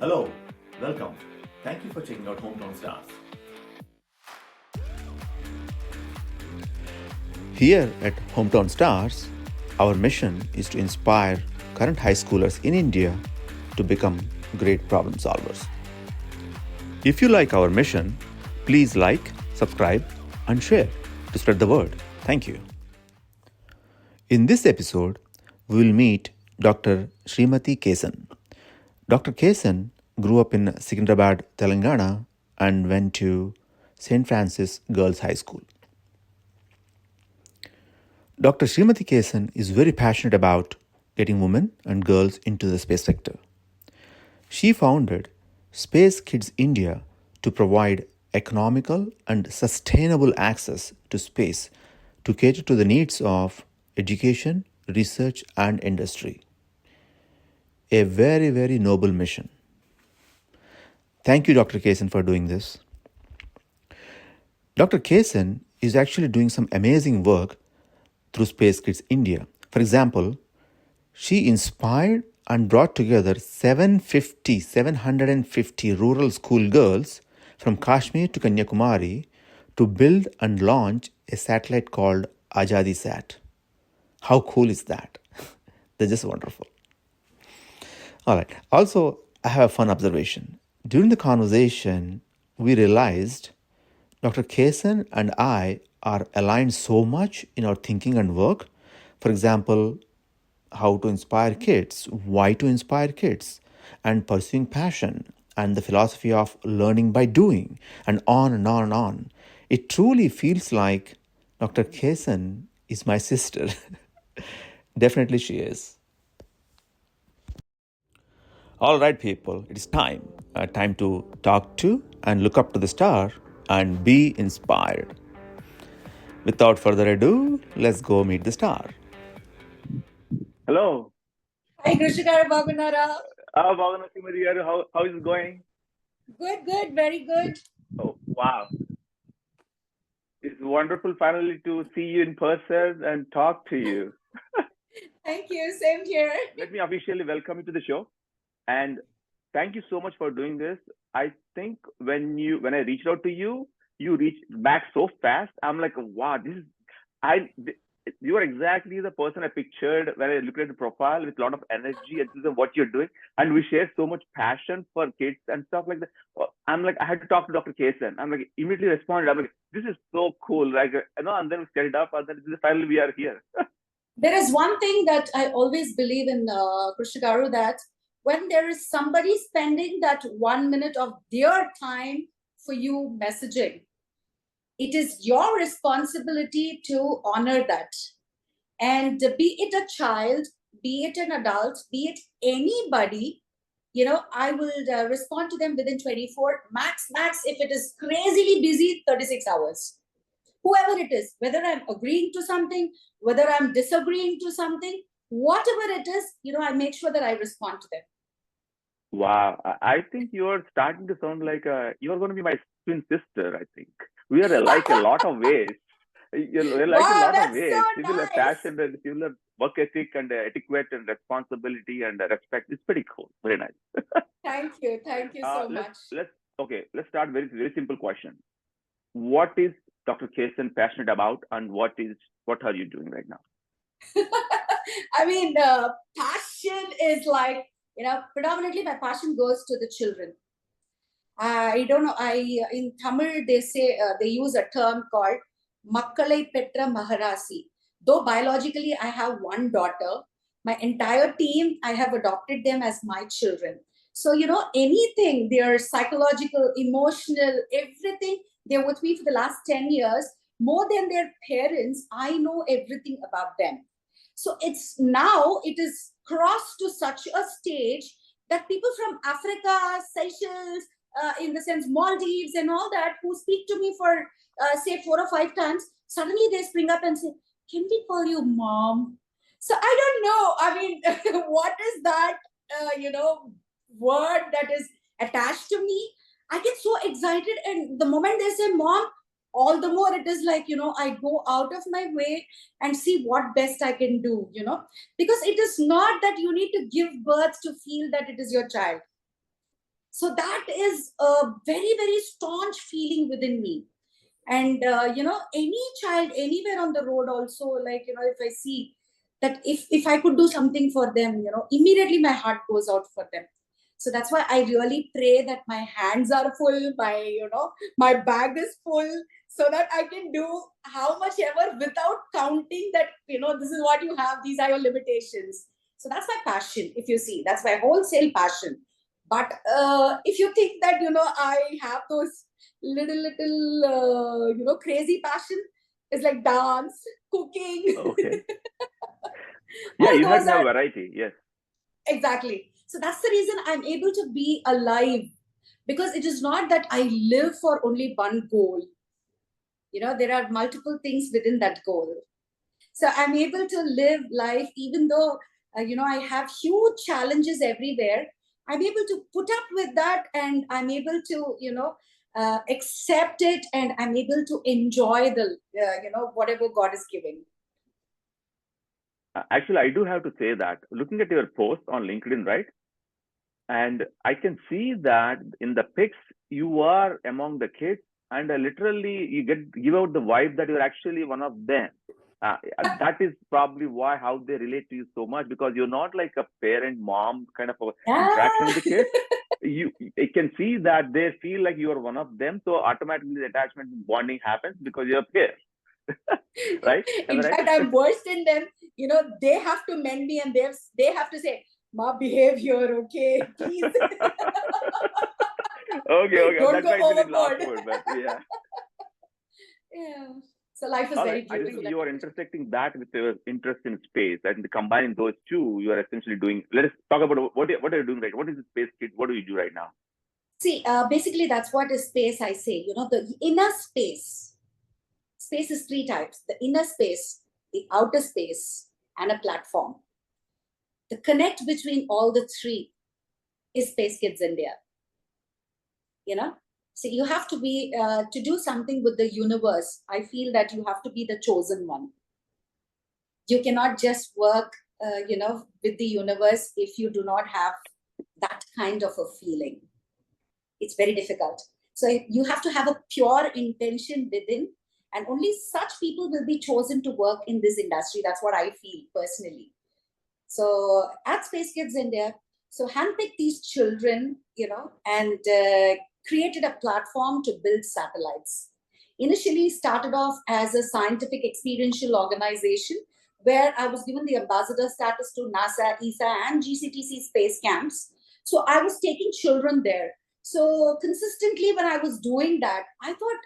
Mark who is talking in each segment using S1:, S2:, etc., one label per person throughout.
S1: Hello, welcome. Thank you for checking out Hometown Stars. Here at Hometown Stars, our mission is to inspire current high schoolers in India to become great problem solvers. If you like our mission, please like, subscribe, and share to spread the word. Thank you. In this episode, we will meet Dr. Srimathy Kesan. Dr. Kesan grew up in Secunderabad, Telangana, and went to St. Francis Girls High School. Dr. Srimathy Kesan is very passionate about getting women and girls into the space sector. She founded Space Kidz India to provide economical and sustainable access to space to cater to the needs of education, research, and industry. A very, very noble mission. Thank you, Dr. Kesan, for doing this. Dr. Kesan is actually doing some amazing work through Space Kidz India. For example, she inspired and brought together 750 rural school girls from Kashmir to Kanyakumari to build and launch a satellite called AzaadiSat. How cool is that? They're just wonderful. All right. Also, I have a fun observation. During the conversation, we realized Dr. Kesan and I are aligned so much in our thinking and work. For example, how to inspire kids, why to inspire kids, and pursuing passion, and the philosophy of learning by doing, and on and on and on. It truly feels like Dr. Kesan is my sister. Definitely she is. All right, people, it is time. Time to talk to and look up to the star and be inspired. Without further ado, let's go meet the star.
S2: Hello.
S3: Hi, Krishikara Bagunara.
S2: How is it going?
S3: Good, very good.
S2: Oh, wow. It's wonderful finally to see you in person and talk to you.
S3: Thank you, same here.
S2: Let me officially welcome you to the show. And thank you so much for doing this. I think when I reached out to you, you reached back so fast. I'm like, wow, you are exactly the person I pictured when I looked at the profile with a lot of energy and what you're doing. And we share so much passion for kids and stuff like that. I'm like, I had to talk to Dr. Kesan. I'm like, immediately responded. I'm like, this is so cool. Like, and then we set it up, and then finally we are here.
S3: There is one thing that I always believe in, Krishikaru, that when there is somebody spending that 1 minute of their time for you messaging, it is your responsibility to honor that. And be it a child, be it an adult, be it anybody, I will respond to them within 24, max, if it is crazily busy, 36 hours. Whoever it is, whether I'm agreeing to something, whether I'm disagreeing to something, whatever it is, I make sure that I respond to them.
S2: Wow, I think you're starting to sound like you're going to be my twin sister. I think we are alike a lot of ways. You're like a lot of ways.
S3: So
S2: similar
S3: nice.
S2: passion and similar work ethic and etiquette and responsibility and respect. It's pretty cool. Very nice.
S3: Thank you so much.
S2: Let's start very simple question. What is Dr. Kesan passionate about, and what are you doing right now?
S3: I mean, passion is like, predominantly my passion goes to the children. I don't know. In Tamil they say they use a term called Makkalai Petra Maharasi. Though biologically I have one daughter, my entire team, I have adopted them as my children. So, anything, their psychological, emotional, everything, they're with me for the last 10 years. More than their parents, I know everything about them. So it is crossed to such a stage that people from Africa, Seychelles, in the sense Maldives and all that, who speak to me for say 4 or 5 times, suddenly they spring up and say, can we call you mom? So I don't know. I mean, what is that, word that is attached to me? I get so excited. And the moment they say mom, all the more it is like, I go out of my way and see what best I can do, because it is not that you need to give birth to feel that it is your child. So that is a very, very staunch feeling within me. And, any child anywhere on the road also, like, if I see that if I could do something for them, immediately my heart goes out for them. So that's why I really pray that my hands are full, my bag is full, so that I can do how much ever without counting that, this is what you have, these are your limitations. So that's my passion, if you see. That's my wholesale passion. But if you think that, I have those little, crazy passion, is like dance, cooking.
S2: Okay. Yeah,
S3: All
S2: you have
S3: those
S2: to have
S3: are
S2: variety. Yes.
S3: exactly. So that's the reason I'm able to be alive, because it is not that I live for only one goal. There are multiple things within that goal. So I'm able to live life, even though, I have huge challenges everywhere. I'm able to put up with that, and I'm able to, accept it, and I'm able to enjoy whatever God is giving.
S2: Actually, I do have to say that looking at your post on LinkedIn, right? And I can see that in the pics, you are among the kids, and literally you give out the vibe that you're actually one of them. That is probably how they relate to you so much, because you're not like a parent mom kind of interaction with the kids. You can see that they feel like you are one of them, so automatically the attachment and bonding happens because you're there. Right? Am
S3: In
S2: I right?
S3: fact, I'm worse than them. They have to mend me, and they have to say, "Ma, behave here, okay? Please."
S2: Okay.
S3: Don't
S2: That
S3: go
S2: might be the last
S3: overboard.
S2: word, but yeah.
S3: Yeah. So life is
S2: All
S3: very
S2: right. I
S3: beautiful.
S2: think you are intersecting that with your interest in space, and combining those two, you are essentially doing. Let us talk about what are you doing right. What is the Space Kidz? What do you do right now?
S3: See, basically, that's what is space. I say, the inner space. Space is three types: the inner space, the outer space, and a platform. The connect between all the three is Space Kidz India. So you have to be to do something with the universe. I feel that you have to be the chosen one. You cannot just work, with the universe if you do not have that kind of a feeling. It's very difficult. So you have to have a pure intention within, and only such people will be chosen to work in this industry. That's what I feel personally. So at Space Kidz India, so handpicked these children, and created a platform to build satellites. Initially started off as a scientific experiential organization, where I was given the ambassador status to NASA, ESA, and GCTC space camps. So I was taking children there. So consistently when I was doing that, I thought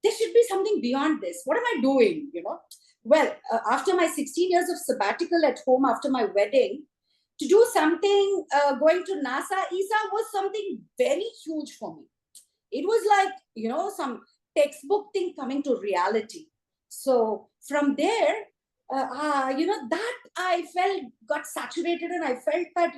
S3: there should be something beyond this. What am I doing? Well, after my 16 years of sabbatical at home after my wedding, to do something going to NASA, ESA was something very huge for me. It was like, some textbook thing coming to reality. So from there, that I felt got saturated, and I felt that,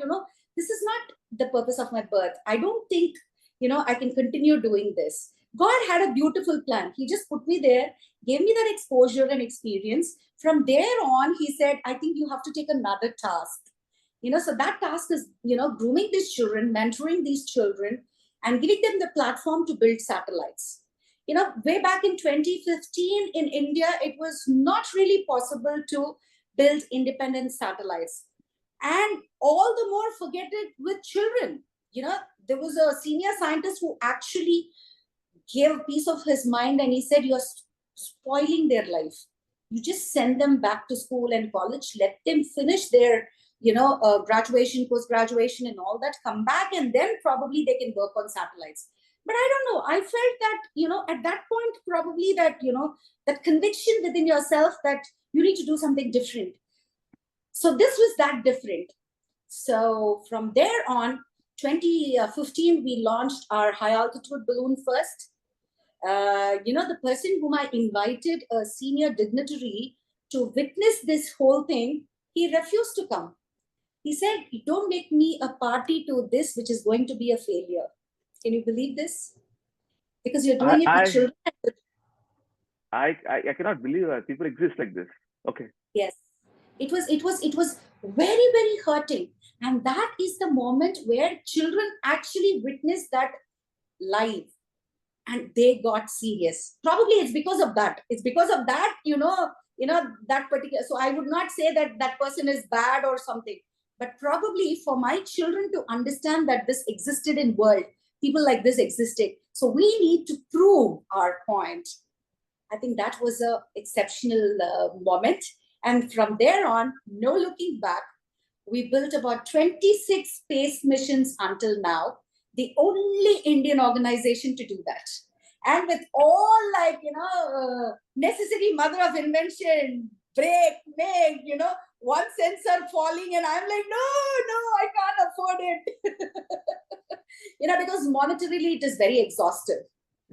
S3: this is not the purpose of my birth. I don't think, I can continue doing this. God had a beautiful plan. He just put me there, gave me that exposure and experience. From there on, he said, I think you have to take another task. So that task is, grooming these children, mentoring these children, and giving them the platform to build satellites. Way back in 2015 in India, it was not really possible to build independent satellites. And all the more forget it with children. There was a senior scientist who actually gave a piece of his mind, and he said, you're spoiling their life. You just send them back to school and college, let them finish their graduation, post-graduation and all that, come back, and then probably they can work on satellites. But I don't know, I felt that, at that point, probably that, that conviction within yourself that you need to do something different. So this was that different. So from there on, 2015, we launched our high altitude balloon first. The person whom I invited, a senior dignitary, to witness this whole thing, he refused to come. He said, don't make me a party to this, which is going to be a failure. Can you believe this? Because you're doing it with children.
S2: I cannot believe that people exist like this. Okay.
S3: Yes. It was very, very hurting. And that is the moment where children actually witness that live, and they got serious. Probably it's because of that. It's because of that, that particular. So I would not say that that person is bad or something, but probably for my children to understand that this existed in world, people like this existed. So we need to prove our point. I think that was a exceptional moment. And from there on, no looking back, we built about 26 space missions until now, the only Indian organization to do that. And with all necessary mother of invention, break, make, one sensor falling, and I'm like, no, I can't afford it. Because monetarily it is very exhaustive.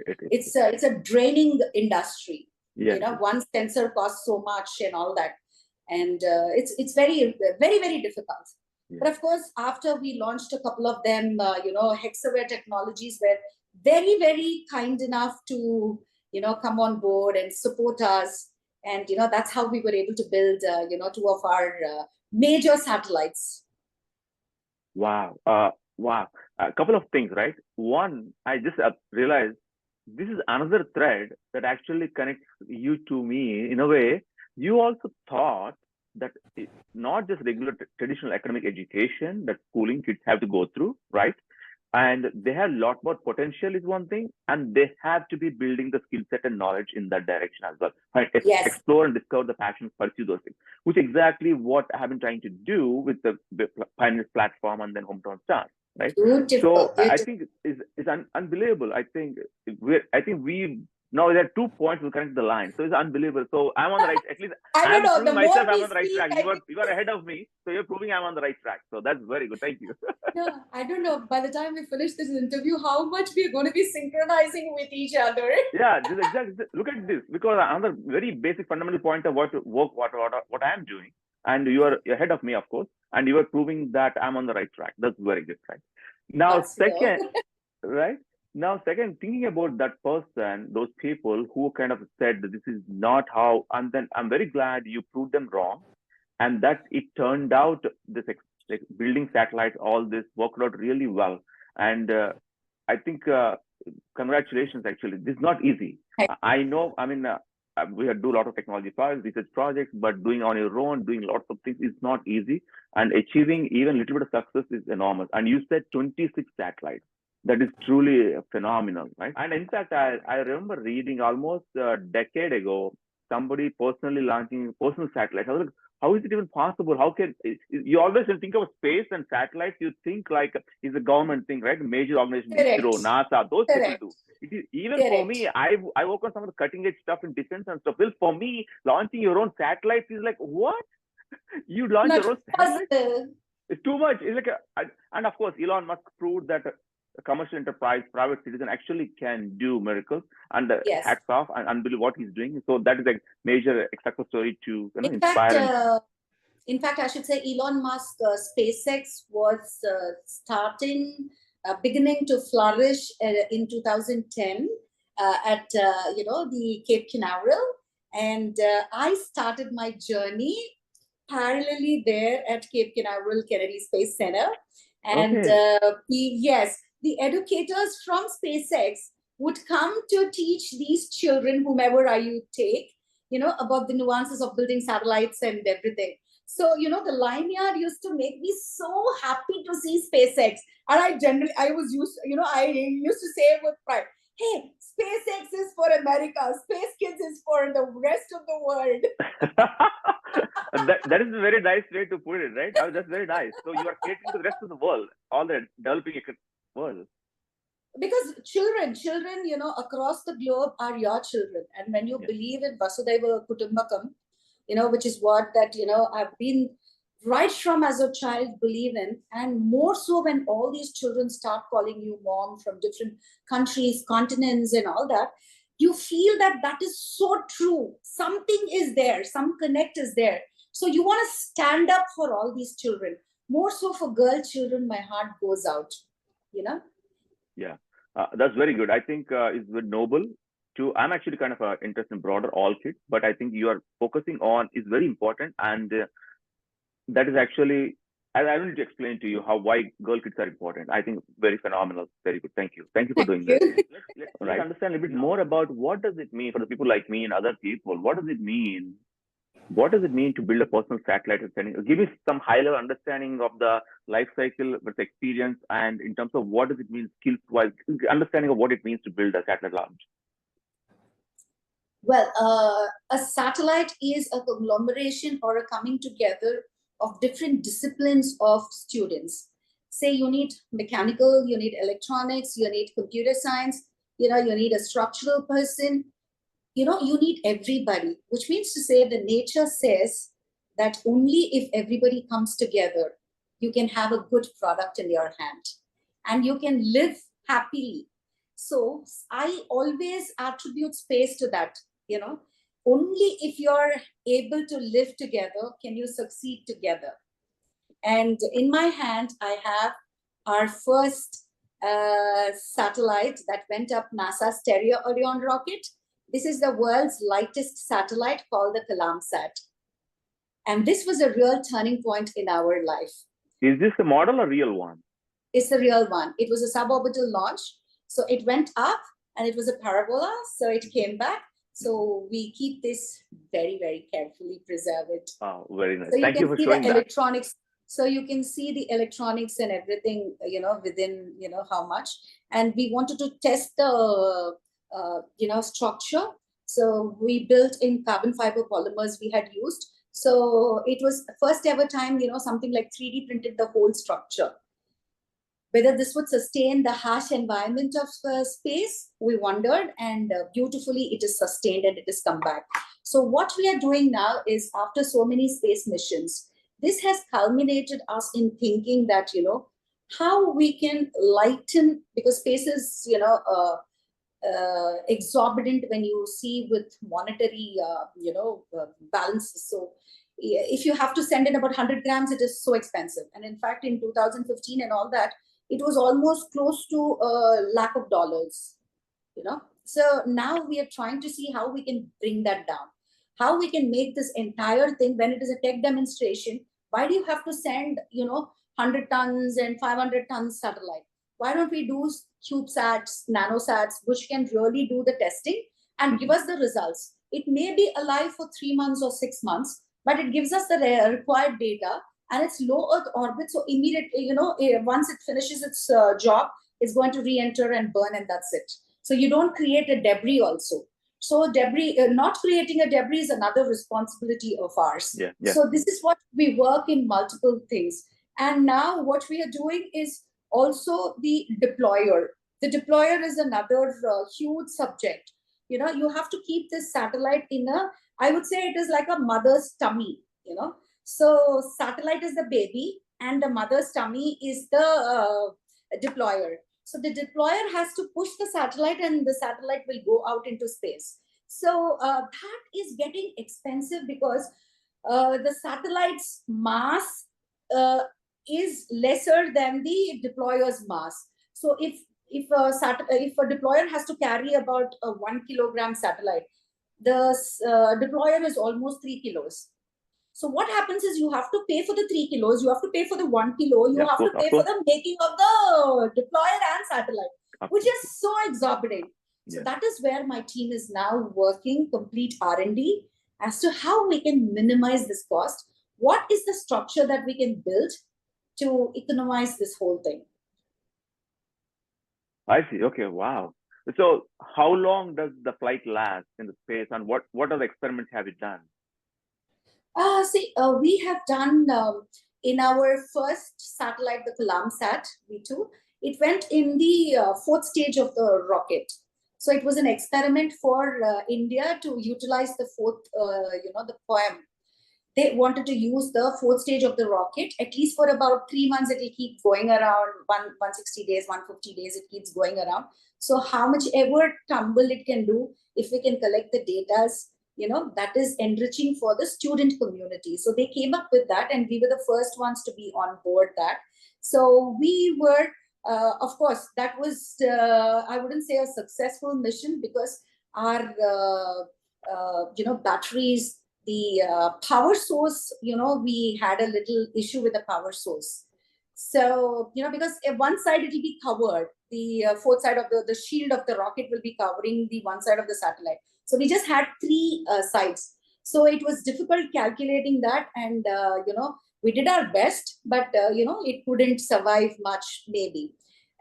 S3: It's a draining industry.
S2: Yes.
S3: One sensor costs so much and all that, and it's very, very, very difficult.
S2: Yeah.
S3: But of course, after we launched a couple of them, Hexaware Technologies were very, very kind enough to come on board and support us, and that's how we were able to build two of our major satellites.
S2: Wow. Wow. A couple of things, right? One, I just realized this is another thread that actually connects you to me in a way. You also thought that it's not just regular traditional academic education that schooling kids have to go through, right? And they have a lot more potential is one thing, and they have to be building the skill set and knowledge in that direction as well. Right?
S3: Yes.
S2: Explore and discover the passion, pursue those things, which is exactly what I have been trying to do with the Pioneers platform and then Hometown Stars. Right.
S3: Beautiful.
S2: So I think it's unbelievable. I think we now there are 2 points we connect the line. So it's unbelievable. So I'm on the right. At least I'm proving myself I'm on the right track. You are ahead of me, so you're proving I'm on the right track. So that's very good. Thank you.
S3: Yeah, I don't know. By the time we finish this interview, how much we're going to be synchronizing with each other.
S2: Yeah, this exactly. Look at this, because another very basic fundamental point of what I'm doing, and you are ahead of me, of course, and you are proving that I'm on the right track. That's very good, right? Now, second, right? Now, second, thinking about that person, those people who kind of said that this is not how, and then I'm very glad you proved them wrong, and that it turned out this like building satellites, all this worked out really well, and I think congratulations. Actually, this is not easy. I know. I mean, we do a lot of technology projects, research projects, but doing on your own, doing lots of things is not easy, and achieving even a little bit of success is enormous. And you said 26 satellites. That is truly phenomenal, right? And in fact, I remember reading almost a decade ago somebody personally launching personal satellites. I was like, how is it even possible? How can you always think of space and satellites? You think like it's a government thing, right? Major organization, ISRO, NASA, those people do. It is even for me. I work on some of the cutting edge stuff in defense and stuff. Well, for me, launching your own satellites is like, what? You launch your own satellites? It's too much. It's like and of course, Elon Musk proved that a commercial enterprise, private citizen actually can do miracles, and hats off and unbelievable what he's doing. So that is a major success story to inspire.
S3: In fact, I should say Elon Musk, SpaceX was beginning to flourish in 2010 at the Cape Canaveral, and I started my journey parallelly there at Cape Canaveral Kennedy Space Center, and the educators from SpaceX would come to teach these children, whomever you take, about the nuances of building satellites and everything. So, the line yard used to make me so happy to see SpaceX. And I used to say with pride, hey, SpaceX is for America, Space Kidz is for the rest of the world.
S2: that is a very nice way to put it, right? That's very nice. So you are catering to the rest of the world, all the developing world.
S3: Because children, across the globe are your children. And when you believe in Vasudhaiva Kutumbakam, which is what that, I've been right from as a child believe in, and more so when all these children start calling you mom from different countries, continents and all that, you feel that is so true. Something is there, some connect is there. So you want to stand up for all these children. More so for girl children, my heart goes out,
S2: Yeah, that's very good. I think it's very noble. I'm actually kind of interested in broader all kids, but I think you are focusing on is very important, and that is actually I don't need to explain to you why girl kids are important. I think very phenomenal, very good. Thank you for doing
S3: you.
S2: this. Let's understand a bit more about what does it mean for the people like me and other people. What does it mean? What does it mean to build a personal satellite and sending? Give me some high-level understanding of the life cycle with experience, and in terms of what does it mean skills-wise, understanding of what it means to build a satellite launch.
S3: Well, a satellite is a conglomeration or a coming together of different disciplines of students. Say you need mechanical, you need electronics, you need computer science, you need a structural person, you need everybody, which means to say the nature says that only if everybody comes together, you can have a good product in your hand and you can live happily. So I always attribute space to that. Only if you're able to live together can you succeed together. And in my hand, I have our first satellite that went up NASA's Stereo Orion rocket. This is the world's lightest satellite called the CalAmSat. And this was a real turning point in our life.
S2: Is this a model or real one?
S3: It's the real one. It was a suborbital launch. So it went up and it was a parabola. So it came back. So we keep this very, very carefully, preserve it.
S2: Oh, very nice.
S3: So
S2: Thank you for showing
S3: the
S2: that.
S3: electronics. So you can see the electronics and everything, within, how much. And we wanted to test the, structure. So we built in carbon fiber polymers we had used. So it was first ever time, something like 3D printed the whole structure. Whether this would sustain the harsh environment of space, we wondered, and beautifully it is sustained and it has come back. So what we are doing now is, after so many space missions, this has culminated us in thinking that, how we can lighten, because space is, exorbitant when you see with monetary, balances. So if you have to send in about 100 grams, it is so expensive. And in fact, in 2015 and all that, it was almost close to $100,000, So now we are trying to see how we can bring that down, how we can make this entire thing, when it is a tech demonstration, why do you have to send, 100 tons and 500 tons satellite? Why don't we do CubeSats, nanosats, which can really do the testing and give us the results? It may be alive for 3 months or 6 months, but it gives us the required data, and it's low Earth orbit. So immediately, once it finishes its job, it's going to re-enter and burn, and that's it. So you don't create a debris also. So debris, not creating a debris is another responsibility of ours.
S2: Yeah.
S3: So this is what we work in multiple things. And now what we are doing is also the deployer. The deployer is another huge subject. You have to keep this satellite in I would say it is like a mother's tummy, So satellite is the baby and the mother's tummy is the deployer. So the deployer has to push the satellite and the satellite will go out into space. So that is getting expensive because the satellite's mass is lesser than the deployer's mass. So if a deployer has to carry about a 1 kilogram satellite, the deployer is almost 3 kilos. So what happens is you have to pay for the 3 kilos, you have to pay for the 1 kilo, you have to pay for the making of the deployer and satellite, which is so exorbitant. So that is where my team is now working, complete R&D, as to how we can minimize this cost. What is the structure that we can build to economize this whole thing?
S2: I see. Okay. Wow. So how long does the flight last in the space, and what other experiments have you done?
S3: We have done in our first satellite, the CalAmSat V2, it went in the fourth stage of the rocket. So it was an experiment for India to utilize the fourth, the MoM. They wanted to use the fourth stage of the rocket, at least for about 3 months. It will keep going around 160 days, 150 days, it keeps going around. So how much ever tumble it can do, if we can collect the data, that is enriching for the student community. So they came up with that, and we were the first ones to be on board that. So we were, of course, that was, I wouldn't say a successful mission, because our, batteries the power source, we had a little issue with the power source. So, because one side it will be covered, the fourth side of the shield of the rocket will be covering the one side of the satellite. So we just had three sides. So it was difficult calculating that, and we did our best, but it couldn't survive much, maybe.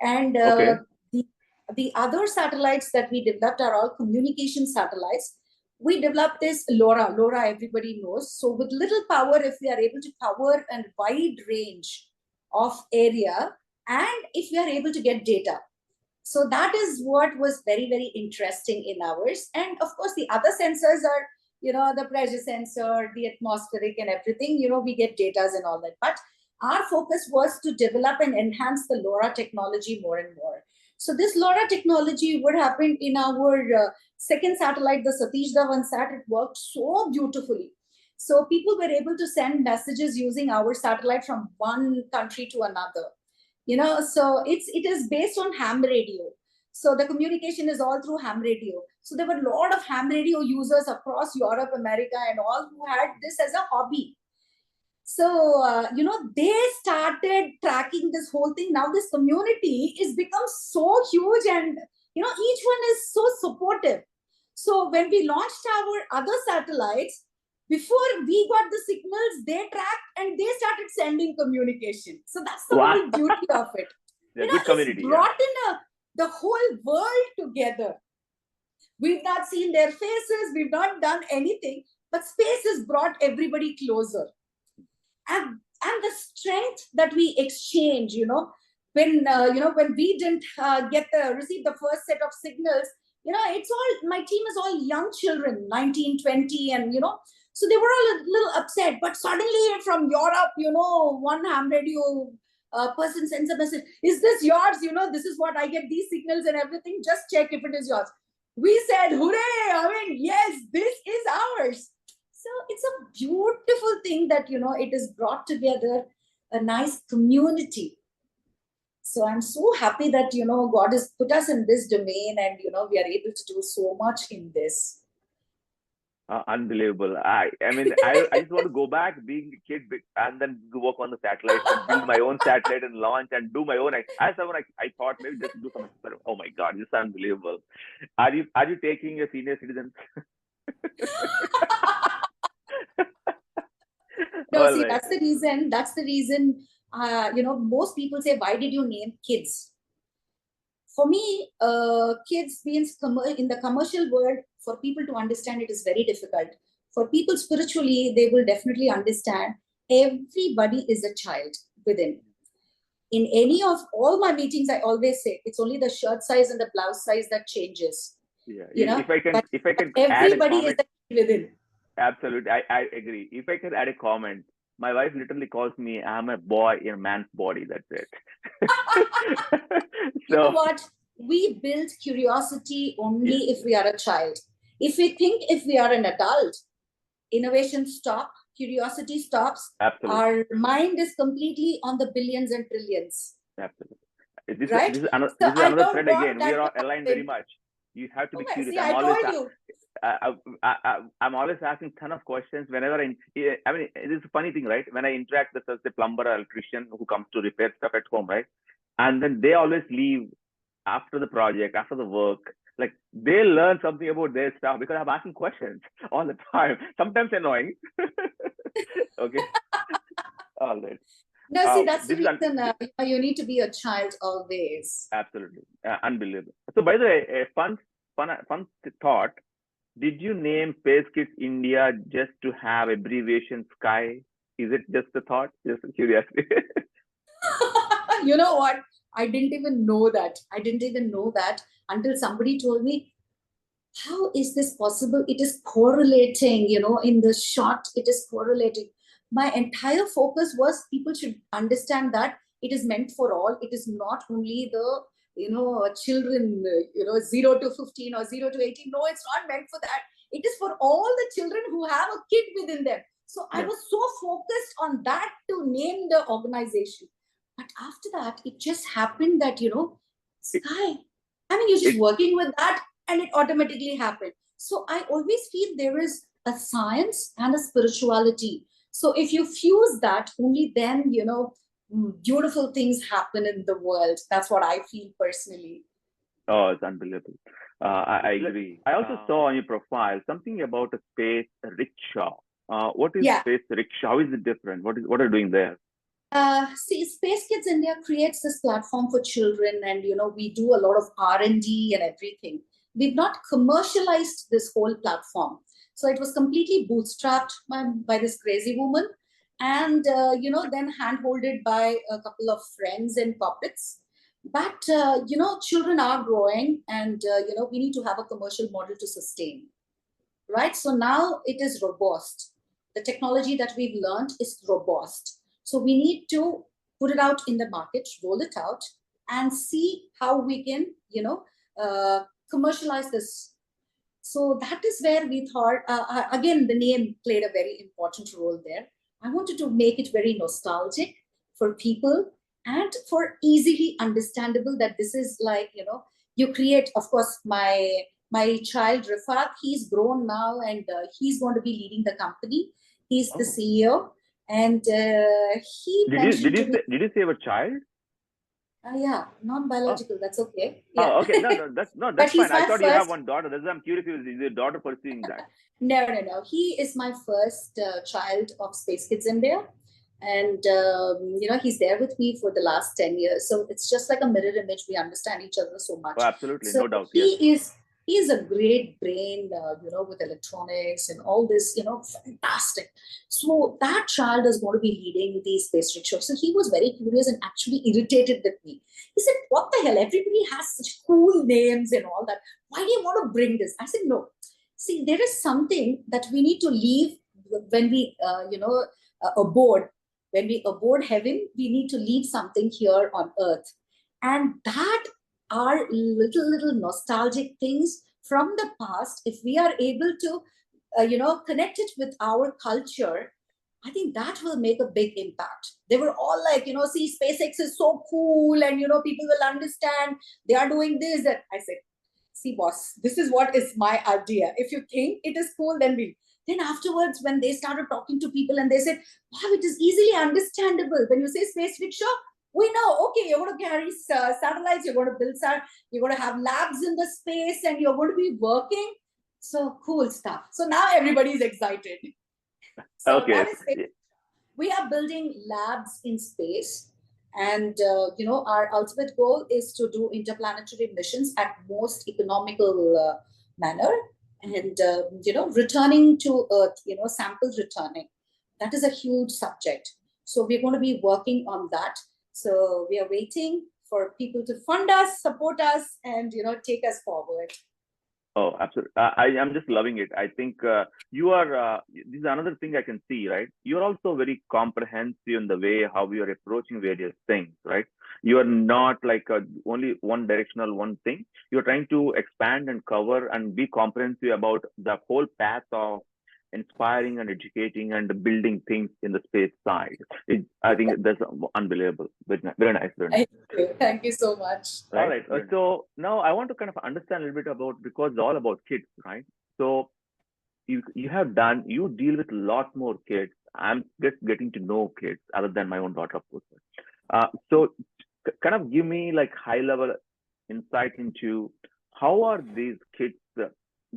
S3: And
S2: Okay.
S3: the other satellites that we developed are all communication satellites. We developed this LoRa. LoRa, everybody knows. So with little power, if we are able to cover a wide range of area, and if we are able to get data. So that is what was very, very interesting in ours. And of course, the other sensors are, the pressure sensor, the atmospheric and everything, we get data and all that. But our focus was to develop and enhance the LoRa technology more and more. So this LoRa technology, what happened in our second satellite, the Satish Dhawan sat, it worked so beautifully. So people were able to send messages using our satellite from one country to another. So it is based on ham radio. So the communication is all through ham radio. So there were a lot of ham radio users across Europe, America, and all who had this as a hobby. So, they started tracking this whole thing. Now this community is become so huge, and, each one is so supportive. So when we launched our other satellites, before we got the signals, they tracked and they started sending communication. So that's the whole beauty of it.
S2: Good community.
S3: It's brought in the whole world together. We've not seen their faces, we've not done anything, but space has brought everybody closer. And the strength that we exchange, when we didn't receive the first set of signals, it's all, my team is all young children, 19, 20, and so they were all a little upset. But suddenly from Europe, one ham radio person sends a message, is this yours? This is what I get, these signals and everything, just check if it is yours. We said, hooray, yes, this is ours. So it's a beautiful thing that, it has brought together a nice community. So I'm so happy that, God has put us in this domain, and, we are able to do so much in this.
S2: Unbelievable. I just want to go back being a kid and then work on the satellites and build my own satellite and launch and do my own. As someone, I thought maybe just do something. Oh my God, this is unbelievable. Are you taking a senior citizen?
S3: No, see, that's the reason. That's the reason. Most people say, why did you name kids? For me, kids means in the commercial world, for people to understand it is very difficult. For people spiritually, they will definitely understand. Everybody is a child within. In any of all my meetings, I always say it's only the shirt size and the blouse size that changes.
S2: Yeah. If I can
S3: everybody is a child within.
S2: Absolutely, I agree. If I can add a comment, my wife literally calls me, I'm a boy in a man's body. That's it.
S3: You know what? We build curiosity only if we are a child. If we think if we are an adult, innovation stops, curiosity stops.
S2: Absolutely.
S3: Our mind is completely on the billions and trillions.
S2: Absolutely. This
S3: Right?
S2: is another thread again. We are all aligned very much. You have to be curious.
S3: See, I told you.
S2: I'm always asking a ton of questions whenever it is a funny thing, right? When I interact with the plumber or electrician who comes to repair stuff at home, right? And then they always leave after the project, after the work. Like they learn something about their stuff because I'm asking questions all the time. Sometimes annoying. Okay. All right.
S3: No, see, that's the reason you need to be a child always.
S2: Absolutely. Unbelievable. So by the way, a fun thought. Did you name Space Kidz India just to have abbreviation Sky? Is it just a thought? Just a curiosity.
S3: You know what? I didn't even know that. I didn't even know that until somebody told me, how is this possible? It is correlating, in the shot, it is correlating. My entire focus was people should understand that it is meant for all. It is not only the children, 0 to 15 or 0 to 18. No, it's not meant for that. It is for all the children who have a kid within them. So I was so focused on that to name the organization. But after that, it just happened that, Sky. You're just working with that and it automatically happened. So I always feel there is a science and a spirituality. So if you fuse that, only then, beautiful things happen in the world. That's what I feel personally.
S2: Oh, it's unbelievable. I agree. I also saw on your profile something about a space rickshaw. What is
S3: Yeah.
S2: space rickshaw? How is it different? What are you doing there?
S3: See, Space Kidz India creates this platform for children, and we do a lot of R&D and everything. We've not commercialized this whole platform, so it was completely bootstrapped by this crazy woman, and then handholded by a couple of friends and puppets. But children are growing, and we need to have a commercial model to sustain, right? So now it is robust. The technology that we've learned is robust. So we need to put it out in the market, roll it out, and see how we can, commercialize this. So that is where we thought, again, the name played a very important role there. I wanted to make it very nostalgic for people and for easily understandable that this is like, you create, of course, my child Rifat, he's grown now, and he's going to be leading the company. He's the CEO, and he mentioned to me.
S2: Did you say a child?
S3: Yeah, non-biological. That's okay.
S2: Oh,
S3: Yeah.
S2: okay. That's fine. I thought you have
S3: First.
S2: one daughter. That's why I'm curious if your daughter pursuing that.
S3: No. He is my first child of Space Kidz India. And, he's there with me for the last 10 years. So it's just like a mirror image. We understand each other so much.
S2: Oh, absolutely.
S3: So
S2: no doubt. Yes.
S3: he is a great brain, with electronics and all this, fantastic. So that child is going to be leading the space rickshaw. So he was very curious and actually irritated with me. He said, what the hell? Everybody has such cool names and all that. Why do you want to bring this? I said, no. See, there is something that we need to leave when we, aboard. When we aboard heaven, we need to leave something here on earth. And that are little nostalgic things from the past. If we are able to, connect it with our culture, I think that will make a big impact. They were all like, see, SpaceX is so cool, and, people will understand. They are doing this. That I said, see, boss, this is what is my idea. If you think it is cool, then we. Then afterwards, when they started talking to people and they said, wow, it is easily understandable. When you say space rickshaw, we know, okay, you're going to carry satellites, you're going to build, you're going to have labs in the space, and you're going to be working. So cool stuff. So now everybody is excited. So
S2: okay.
S3: That is space. We are building labs in space. And, our ultimate goal is to do interplanetary missions at most economical manner, and, returning to Earth, sample returning. That is a huge subject. So we're going to be working on that. So we are waiting for people to fund us, support us, and, take us forward.
S2: Oh, absolutely. I'm just loving it. I think you are, this is another thing I can see, right? You're also very comprehensive in the way how you are approaching various things, right? You are not like only one directional, one thing. You're trying to expand and cover and be comprehensive about the whole path of inspiring and educating and building things in the space side. I think that's unbelievable. Very nice. Very nice.
S3: Thank you so much.
S2: Right? All right. So now I want to kind of understand a little bit about, because it's all about kids, right? So you deal with a lot more kids. I'm just getting to know kids other than my own daughter, of course. So kind of give me like high level insight into how are these kids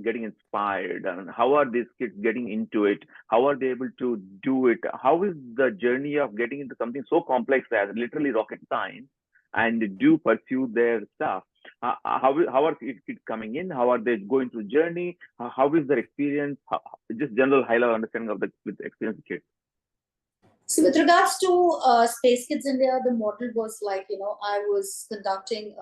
S2: getting inspired, and how are these kids getting into it? How are they able to do it? How is the journey of getting into something so complex as literally rocket science and do pursue their stuff? How are kids coming in? How are they going through journey? How is their experience? Just general high level understanding of the experience of kids.
S3: So with regards to Space Kidz India, the model was like, I was conducting,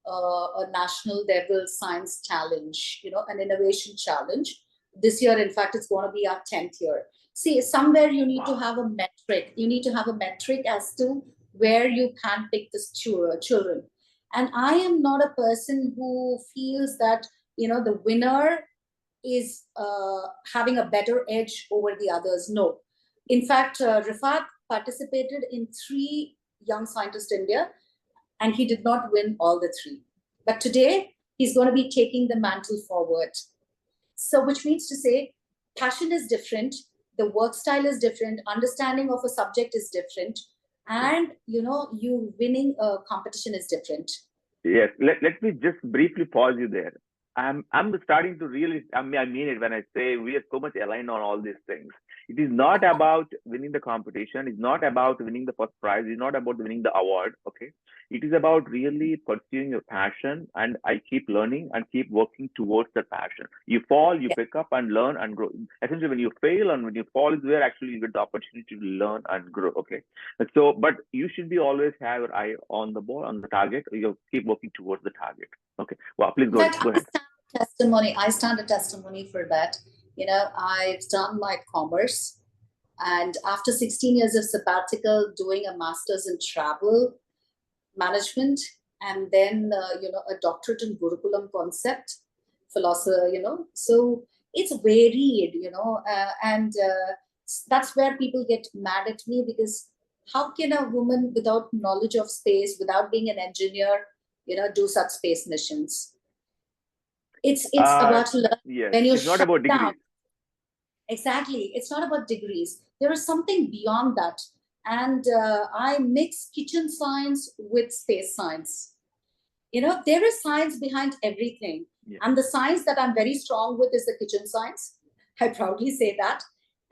S3: a national level science challenge, an innovation challenge. This year, in fact, it's going to be our 10th year. See, somewhere you need to have a metric. You need to have a metric as to where you can pick the children. And I am not a person who feels that, the winner is having a better edge over the others. No. In fact, Rifat participated in 3 Young Scientist India, and he did not win all the 3. But today, he's going to be taking the mantle forward. So, which means to say, passion is different, the work style is different, understanding of a subject is different, and you winning a competition is different.
S2: Yes, let me just briefly pause you there. I'm starting to really, I mean it when I say we are so much aligned on all these things. It is not about winning the competition. It's not about winning the first prize. It's not about winning the award. Okay. It is about really pursuing your passion, and I keep learning and keep working towards that passion. You fall, you
S3: Yeah.
S2: pick up and learn and grow. Essentially, when you fail and when you fall is where actually you get the opportunity to learn and grow. Okay. So, but you should be always have your eye on the ball, on the target. You keep working towards the target. Okay. Wow. Please
S3: In
S2: go
S3: fact,
S2: ahead. Go ahead.
S3: I stand a testimony for that. I've done my commerce, and after 16 years of sabbatical, doing a master's in travel management, and then a doctorate in Gurukulam concept philosophy. So it's varied. And that's where people get mad at me, because how can a woman without knowledge of space, without being an engineer, do such space missions? It's about learning.
S2: Yes.
S3: When you
S2: It's not about
S3: shut down.
S2: degrees.
S3: Exactly. It's not about degrees. There is something beyond that. And I mix kitchen science with space science. There is science behind everything.
S2: Yeah.
S3: And the science that I'm very strong with is the kitchen science. I proudly say that.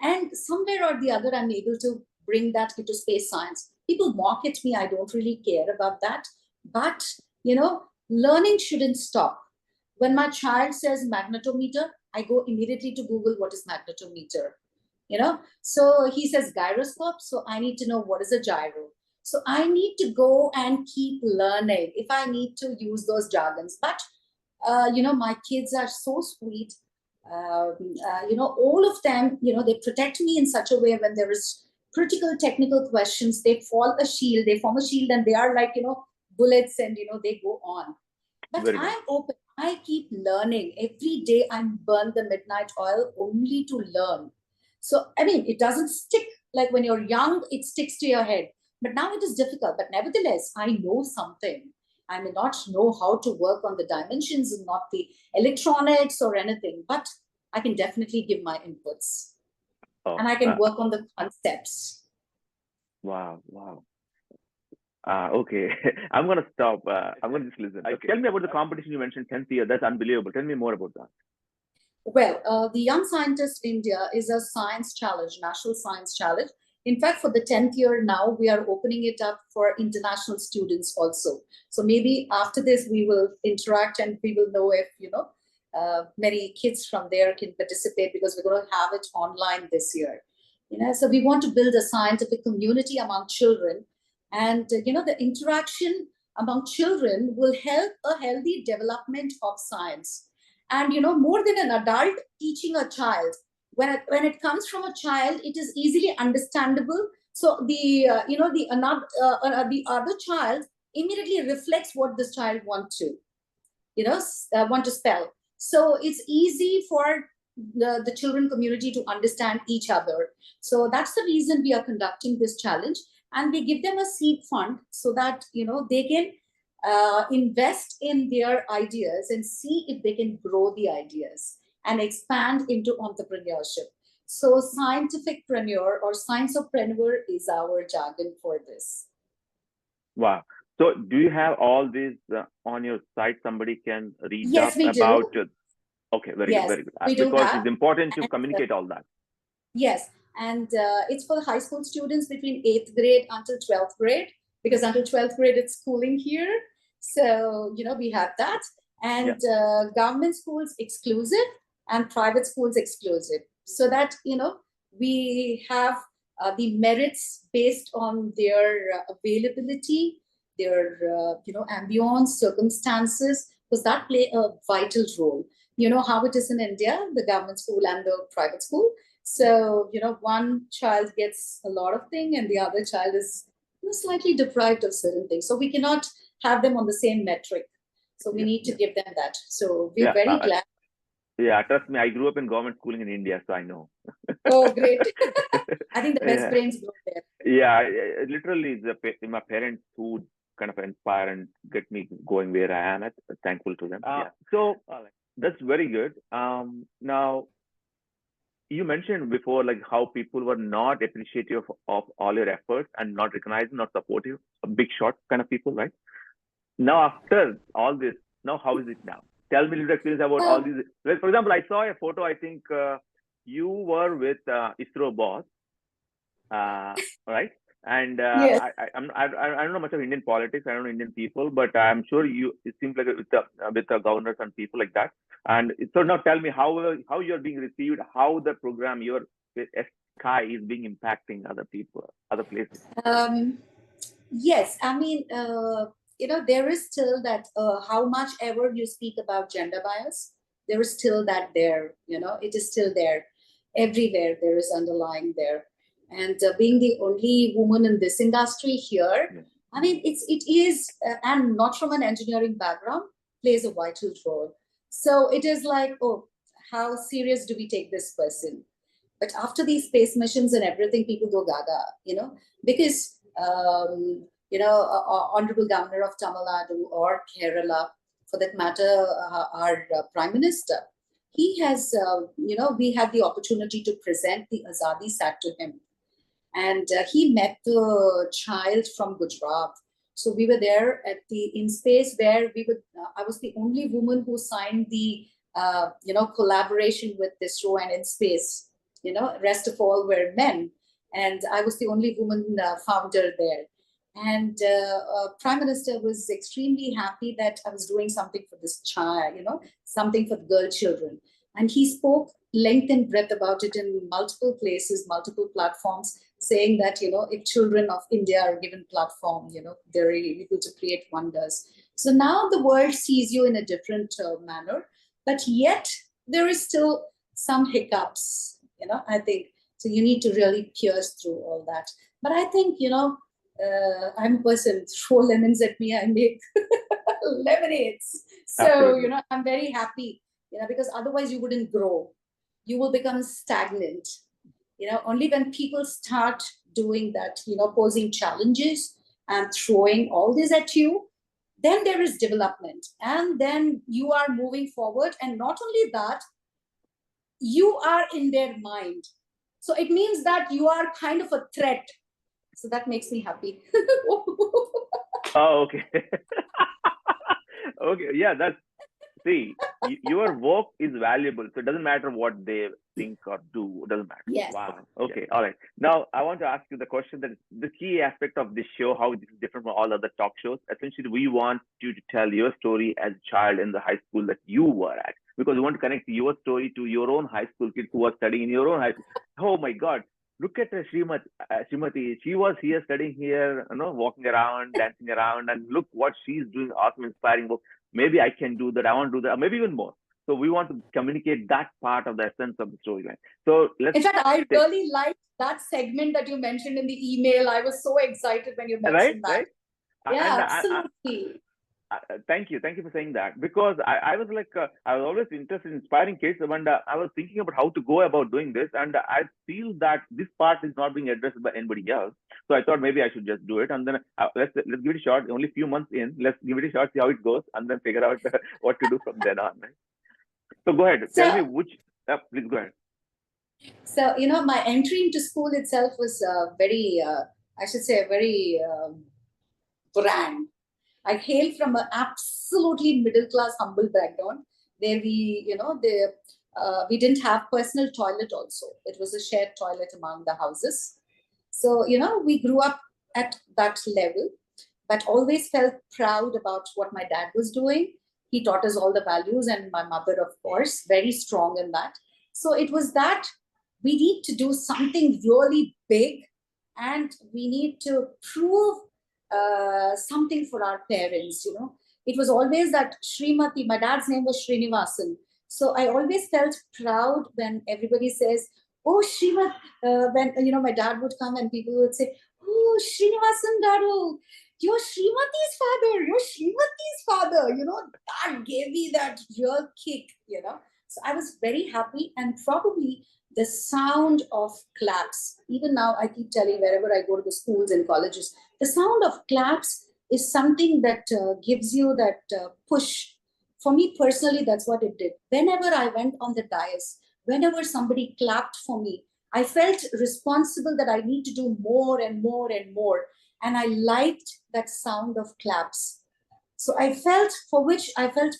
S3: And somewhere or the other, I'm able to bring that into space science. People mock at me. I don't really care about that. But, learning shouldn't stop. When my child says magnetometer, I go immediately to Google what is magnetometer. So he says gyroscope, so I need to know what is a gyro. So I need to go and keep learning if I need to use those jargons. But my kids are so sweet. All of them, they protect me in such a way. When there is critical technical questions, they form a shield, and they are like, bullets, and they go on. But
S2: Very
S3: I'm
S2: nice.
S3: open. I keep learning. Every day I burn the midnight oil only to learn. So, I mean, it doesn't stick. Like when you're young, it sticks to your head. But now it is difficult. But nevertheless, I know something. I may not know how to work on the dimensions and not the electronics or anything, but I can definitely give my inputs.
S2: Oh,
S3: And I can work on the concepts.
S2: wow. Wow. Okay. I'm going to stop. I'm going to just listen. Tell me about the competition you mentioned, 10th year. That's unbelievable. Tell me more about that.
S3: Well, the Young Scientist India is a science challenge, national science challenge. In fact, for the 10th year now, we are opening it up for international students also. So maybe after this, we will interact and we will know if, many kids from there can participate, because we're going to have it online this year. So we want to build a scientific community among children. And, the interaction among children will help a healthy development of science. And more than an adult teaching a child, when it comes from a child, it is easily understandable. So the other child immediately reflects what this child want to spell. So it's easy for the children community to understand each other. So that's the reason we are conducting this challenge, and we give them a seed fund so that they can invest in their ideas and see if they can grow the ideas and expand into entrepreneurship. So scientificpreneur or sciencepreneur is our jargon for this.
S2: Wow. So do you have all these on your site? Somebody can read
S3: Yes,
S2: up
S3: we
S2: about
S3: do.
S2: it. Okay, very good,
S3: Yes,
S2: very good.
S3: we do
S2: Because
S3: have.
S2: it's important to
S3: And,
S2: communicate all that.
S3: yes, and it's for high school students between 8th grade until 12th grade, because until 12th grade it's schooling here. So, we have that. And government schools exclusive and private schools exclusive. So that, we have the merits based on their availability, their, ambience, circumstances, because that play a vital role. You know how it is in India, the government school and the private school. So, one child gets a lot of things and the other child is slightly deprived of certain things. So we cannot have them on the same metric. So we need to give them that. So we're very glad.
S2: Yeah, trust me, I grew up in government schooling in India, so I know.
S3: Oh, great. I think the best brains grow there.
S2: Yeah, literally, my parents who kind of inspire and get me going where I am at. Thankful to them. So that's very good. Now, you mentioned before, like how people were not appreciative of all your efforts and not recognizing, not supportive, a big shot kind of people, right? Now, after all this, now how is it now? Tell me a little experience about all
S3: Uh,
S2: these. Like, for example, I saw a photo. I think you were with ISRO boss, right? And
S3: yes.
S2: I don't know much of Indian politics. I don't know Indian people, but I'm sure you. It seems like with the governors and people like that. And so now tell me how you're being received, how the program your Sky is being impacting other people, other places.
S3: Um, yes, I mean, there is still that how much ever you speak about gender bias, there is still that there, it is still there. Everywhere there is underlying there. And being the only woman in this industry here,
S2: Yeah.
S3: I mean, it is, and not from an engineering background, plays a vital role. So it is like, oh, how serious do we take this person? But after these space missions and everything, people go gaga, because Honorable Governor of Tamil Nadu or Kerala, for that matter, our Prime Minister, he has, we had the opportunity to present the AzaadiSat to him, and he met the child from Gujarat. So we were there at the in space where we would. I was the only woman who signed the collaboration with this show and in space. Rest of all were men, and I was the only woman founder there. And Prime Minister was extremely happy that I was doing something for this child, something for the girl children. And he spoke length and breadth about it in multiple places, multiple platforms, saying that, if children of India are given platform, they're really able to create wonders. So now the world sees you in a different manner, but yet there is still some hiccups, I think. So you need to really pierce through all that. But I think, I'm a person, throw lemons at me, I make lemonades. So,
S2: Absolutely.
S3: I'm very happy, because otherwise you wouldn't grow. You will become stagnant. Only when people start doing that, posing challenges and throwing all this at you, then there is development. And then you are moving forward. And not only that, you are in their mind. So it means that you are kind of a threat. So that makes me happy.
S2: Oh, okay. Okay, yeah, that's see, your work is valuable, so it doesn't matter what they think or do. It doesn't matter.
S3: Yes.
S2: Wow. Okay. All right. Now I want to ask you the question that is the key aspect of this show, how this is different from all other talk shows. Essentially, we want you to tell your story as a child in the high school that you were at, because we want to connect your story to your own high school kids who are studying in your own high school. Oh my God. Look at Srimathy. She was here studying here, walking around, dancing around, and look what she's doing. Awesome, inspiring work. Maybe I can do that. I want to do that. Maybe even more. So we want to communicate that part of the essence of the storyline. So let's.
S3: In fact, I really liked that segment that you mentioned in the email. I was so excited when you mentioned that.
S2: Right.
S3: Yeah,
S2: And
S3: absolutely.
S2: thank you for saying that, because I was like I was always interested in inspiring kids, and I was thinking about how to go about doing this, and I feel that this part is not being addressed by anybody else. So I thought maybe I should just do it, and then let's give it a shot. Only a few months in, let's give it a shot, see how it goes, and then figure out what to do from then on. Right? So go ahead, tell me
S3: So,
S2: which. Please go ahead.
S3: so my entry into school itself was very, I should say, very brand. I hail from an absolutely middle class, humble background where we didn't have personal toilet also. It was a shared toilet among the houses. So, we grew up at that level, but always felt proud about what my dad was doing. He taught us all the values, and my mother, of course, very strong in that. So it was that we need to do something really big, and we need to prove something for our parents. It was always that Srimathy, my dad's name was Srinivasan. So I always felt proud when everybody says, "Oh, Srimat," when my dad would come and people would say, "Oh, Srinivasan Garu, you're Srimathi's father, you're Srimathi's father." That gave me that real kick. So I was very happy, and probably the sound of claps, even now I keep telling wherever I go to the schools and colleges, the sound of claps is something that gives you that push. For me personally, that's what it did. Whenever I went on the dais, whenever somebody clapped for me, I felt responsible that I need to do more and more and more. And I liked that sound of claps. So I felt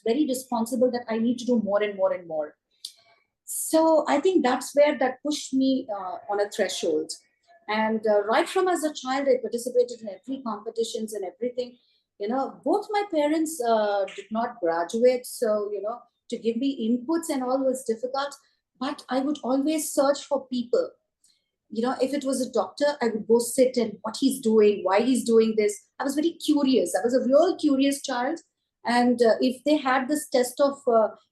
S3: very responsible that I need to do more and more and more. So I think that's where that pushed me on a threshold. And right from as a child, I participated in every competitions and everything. Both my parents did not graduate. So, to give me inputs and all was difficult. But I would always search for people. If it was a doctor, I would go sit and what he's doing, why he's doing this. I was very curious. I was a real curious child. And if they had this test of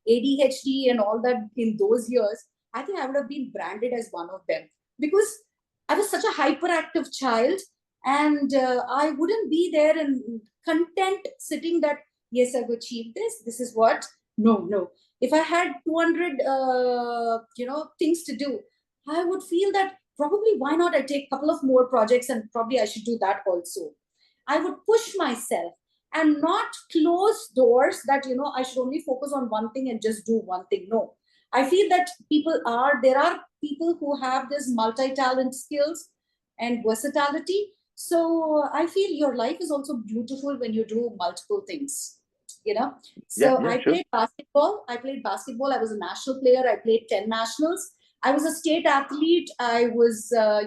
S3: ADHD and all that in those years, I think I would have been branded as one of them, because I was such a hyperactive child. And I wouldn't be there and content sitting that, yes, I've achieved this. This is what. No, no. If I had 200, things to do, I would feel that probably why not I take a couple of more projects and probably I should do that also. I would push myself and not close doors that, I should only focus on one thing and just do one thing. No, I feel that there are people who have this multi-talent skills and versatility. So I feel your life is also beautiful when you do multiple things,
S2: Yeah,
S3: So
S2: yeah,
S3: I
S2: sure.
S3: played basketball. I was a national player. I played 10 nationals. I was a state athlete. I was, uh,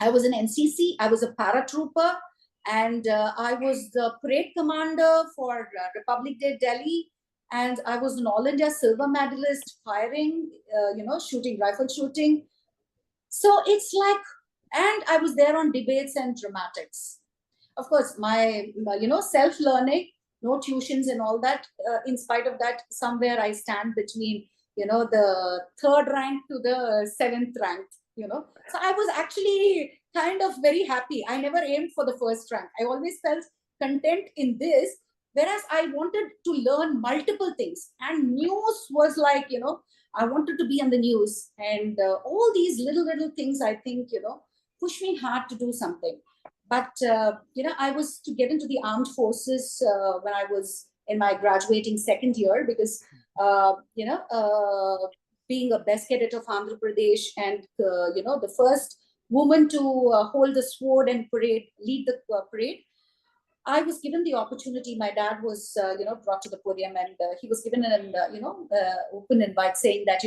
S3: I was an NCC. I was a paratrooper. And I was the parade commander for Republic Day Delhi. And I was an All India silver medalist firing, shooting, rifle shooting. So it's like, and I was there on debates and dramatics. Of course, my self-learning, no tuitions and all that. In spite of that, somewhere I stand between, the third rank to the seventh rank, So I was actually kind of very happy. I never aimed for the first rank. I always felt content in this, whereas I wanted to learn multiple things. And news was like, I wanted to be on the news. And all these little things, I think, push me hard to do something. But I was to get into the armed forces when I was in my graduating second year, because being a best cadet of Andhra Pradesh and the first woman to hold the sword and lead the parade. I was given the opportunity. My dad was, brought to the podium, and he was given an, open invite, saying that,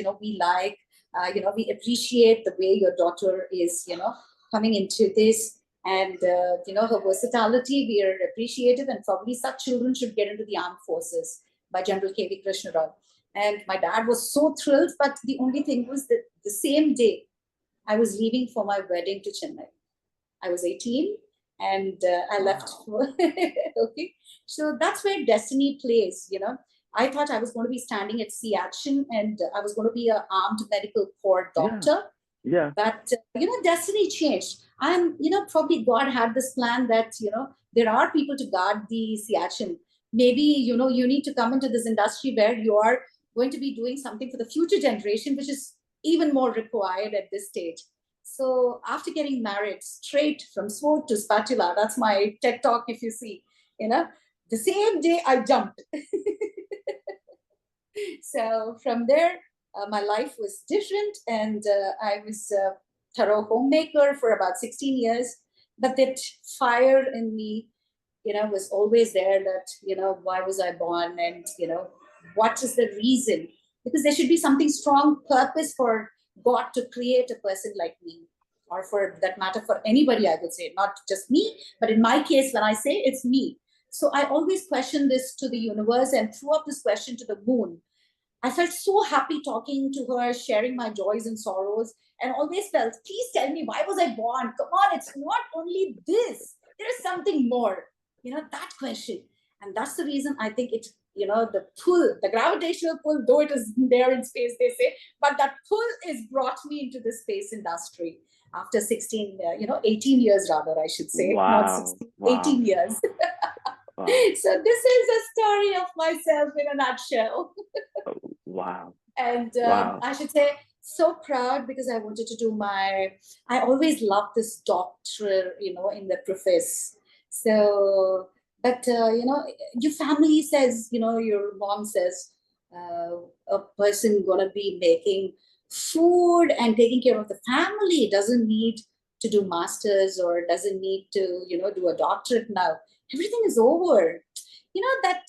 S3: we appreciate the way your daughter is, coming into this, and her versatility. We are appreciative, and probably such children should get into the armed forces, by General K.V. Krishna Rao. And my dad was so thrilled, but the only thing was that the same day I was leaving for my wedding to Chennai. I was 18 and I left. Okay. So that's where destiny plays, I thought I was going to be standing at Siachen and I was going to be an armed medical corps doctor.
S2: Yeah.
S3: But, destiny changed. And, probably God had this plan that, there are people to guard the Siachen. Maybe, you need to come into this industry where you are going to be doing something for the future generation, which is even more required at this stage. So after getting married, straight from sword to spatula, that's my TED talk, if you see, the same day I jumped. So from there, my life was different, and I was a thorough homemaker for about 16 years. But that fire in me, was always there, that, why was I born, and, what is the reason? Because there should be something strong purpose for God to create a person like me, or for that matter, for anybody, I would say, not just me, but in my case, when I say it's me. So I always question this to the universe and threw up this question to the moon. I felt so happy talking to her, sharing my joys and sorrows, and always felt, please tell me, why was I born? Come on, it's not only this. There is something more, that question. And that's the reason I think it, the pull, the gravitational pull, though it is there in space, they say, but that pull is brought me into the space industry after 18 years rather, I should say, not 16, 18 years.
S2: Wow.
S3: So this is a story of myself in a nutshell.
S2: Wow.
S3: And
S2: Wow.
S3: I should say, so proud, because I wanted to do I always loved this doctor, in the preface. So, but, your family says, your mom says, a person gonna be making food and taking care of the family doesn't need to do masters or doesn't need to, do a doctorate now. Everything is over. That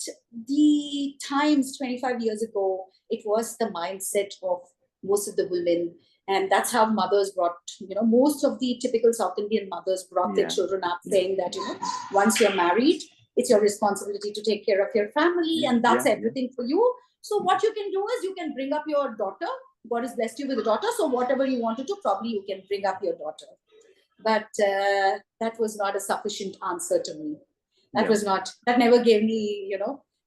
S3: the times 25 years ago, it was the mindset of most of the women. And that's how mothers brought, most of the typical South Indian mothers brought their children up saying that, once you're married, it's your responsibility to take care of your family and that's everything for you. So what you can do is you can bring up your daughter. God has blessed you with a daughter. So whatever you want to do, probably you can bring up your daughter. But that was not a sufficient answer to me. That never gave me,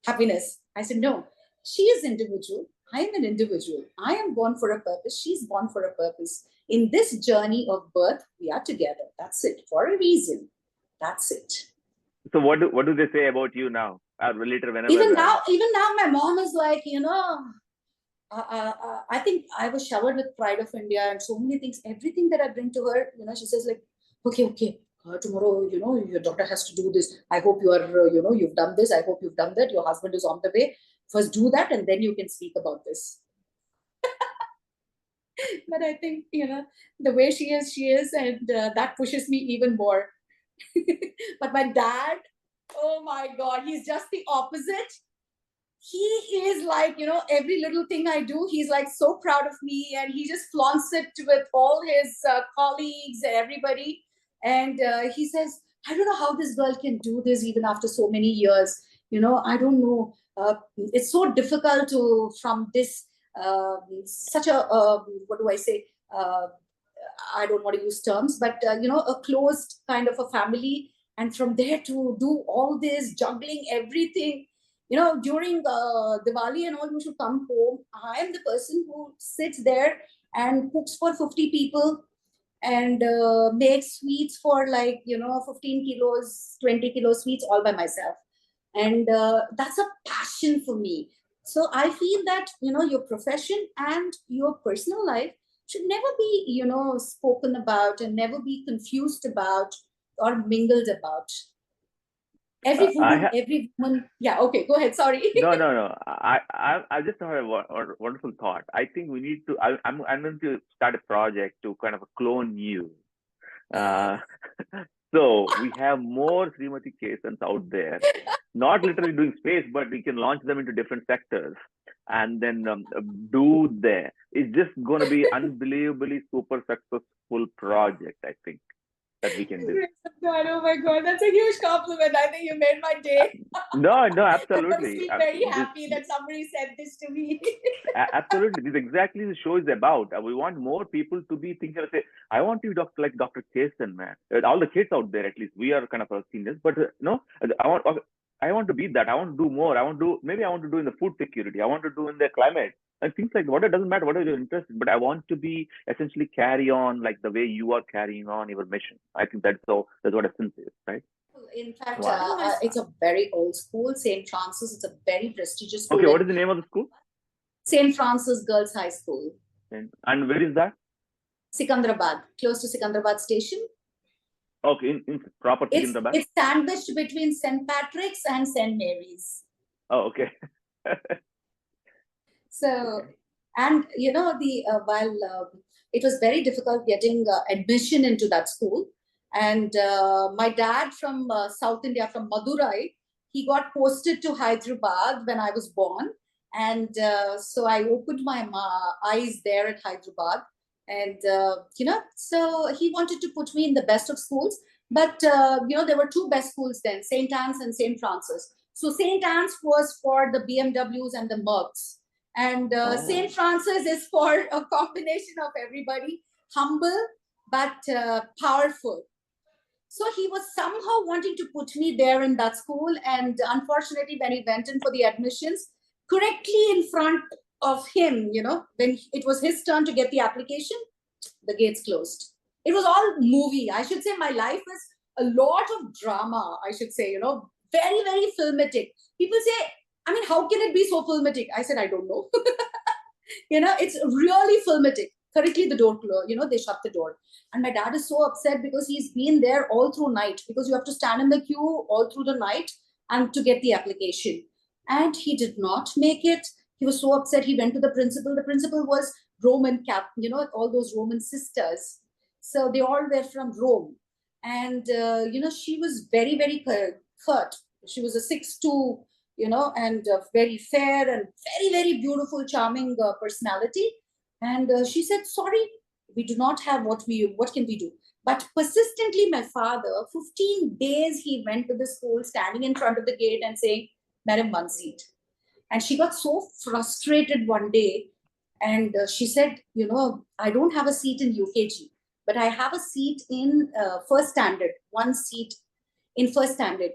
S3: happiness. I said, no, she is individual. I am an individual. I am born for a purpose. She's born for a purpose. In this journey of birth, we are together. That's it. For a reason. That's it.
S2: So what do they say about you now? Later, whenever
S3: even now, my mom is like, I think I was showered with pride of India and so many things. Everything that I bring to her, she says like, okay. Tomorrow, your daughter has to do this. I hope you are, you've done this. I hope you've done that. Your husband is on the way. First do that and then you can speak about this. But I think, the way she is, and that pushes me even more. But my dad, oh my God, he's just the opposite. He is like, every little thing I do, he's like so proud of me and he just flaunts it with all his colleagues and everybody. And he says, I don't know how this girl can do this even after so many years. I don't know. It's so difficult to, from this, such a, what do I say? I don't want to use terms, but, a closed kind of a family. And from there to do all this, juggling everything. During Diwali and all, you should come home. I am the person who sits there and cooks for 50 people and makes sweets for 15 kilos, 20 kilos sweets all by myself. And that's a passion for me. So I feel that, your profession and your personal life should never be, spoken about and never be confused about or mingled about. Every woman. Yeah. Okay. Go ahead. Sorry.
S2: No. I just have a wonderful thought. I think we need to. I'm going to start a project to kind of clone you. So we have more Srimathy Kesans out there, not literally doing space, but we can launch them into different sectors and then do there. It's just going to be unbelievably super successful project, I think, that we can do.
S3: God, oh my God, that's a huge compliment. I think you made my day.
S2: No, absolutely.
S3: I'm very happy that somebody said this to me.
S2: Absolutely. This is exactly the show is about. We want more people to be thinking, say, I want to be like Dr. Kesan, man. All the kids out there, at least, we are kind of seniors, but I want to be that. I want to do more. I want to do in the food security. I want to do in the climate and things like what. It doesn't matter what you're interested, but I want to be essentially carry on like the way you are carrying on your mission. I think that's what essence is, right?
S3: In fact, it's a very old school, St. Francis. It's a very prestigious school.
S2: Okay, what is the name of the school?
S3: St. Francis Girls High School.
S2: And where is that?
S3: Secunderabad, close to Secunderabad station.
S2: Okay, in proper Secunderabad.
S3: It's sandwiched between St. Patrick's and St. Mary's.
S2: Oh, okay.
S3: So, and while it was very difficult getting admission into that school, and my dad from South India, from Madurai, he got posted to Hyderabad when I was born, and so I opened my eyes there at Hyderabad, and so he wanted to put me in the best of schools, but there were two best schools then, St. Anne's and St. Francis. So St. Anne's was for the BMWs and the Mercs. And St. Francis is for a combination of everybody, humble but powerful. So he was somehow wanting to put me there in that school. And unfortunately, when he went in for the admissions, correctly in front of him, when it was his turn to get the application, the gates closed. It was all movie. I should say my life was a lot of drama, I should say, very, very filmatic. People say, how can it be so filmatic? I said, I don't know. It's really filmatic. Correctly, the door closed, they shut the door. And my dad is so upset because he's been there all through night, because you have to stand in the queue all through the night and to get the application. And he did not make it. He was so upset. He went to the principal. The principal was Roman all those Roman sisters. So they all were from Rome. And, she was very, very hurt. She was a 6'2", and very fair and very, very beautiful, charming personality. And she said, sorry, we do not have what can we do? But persistently, my father, 15 days, he went to the school, standing in front of the gate and saying, Madam, one seat. And she got so frustrated one day. And she said, I don't have a seat in UKG, but I have a seat in first standard, one seat in first standard.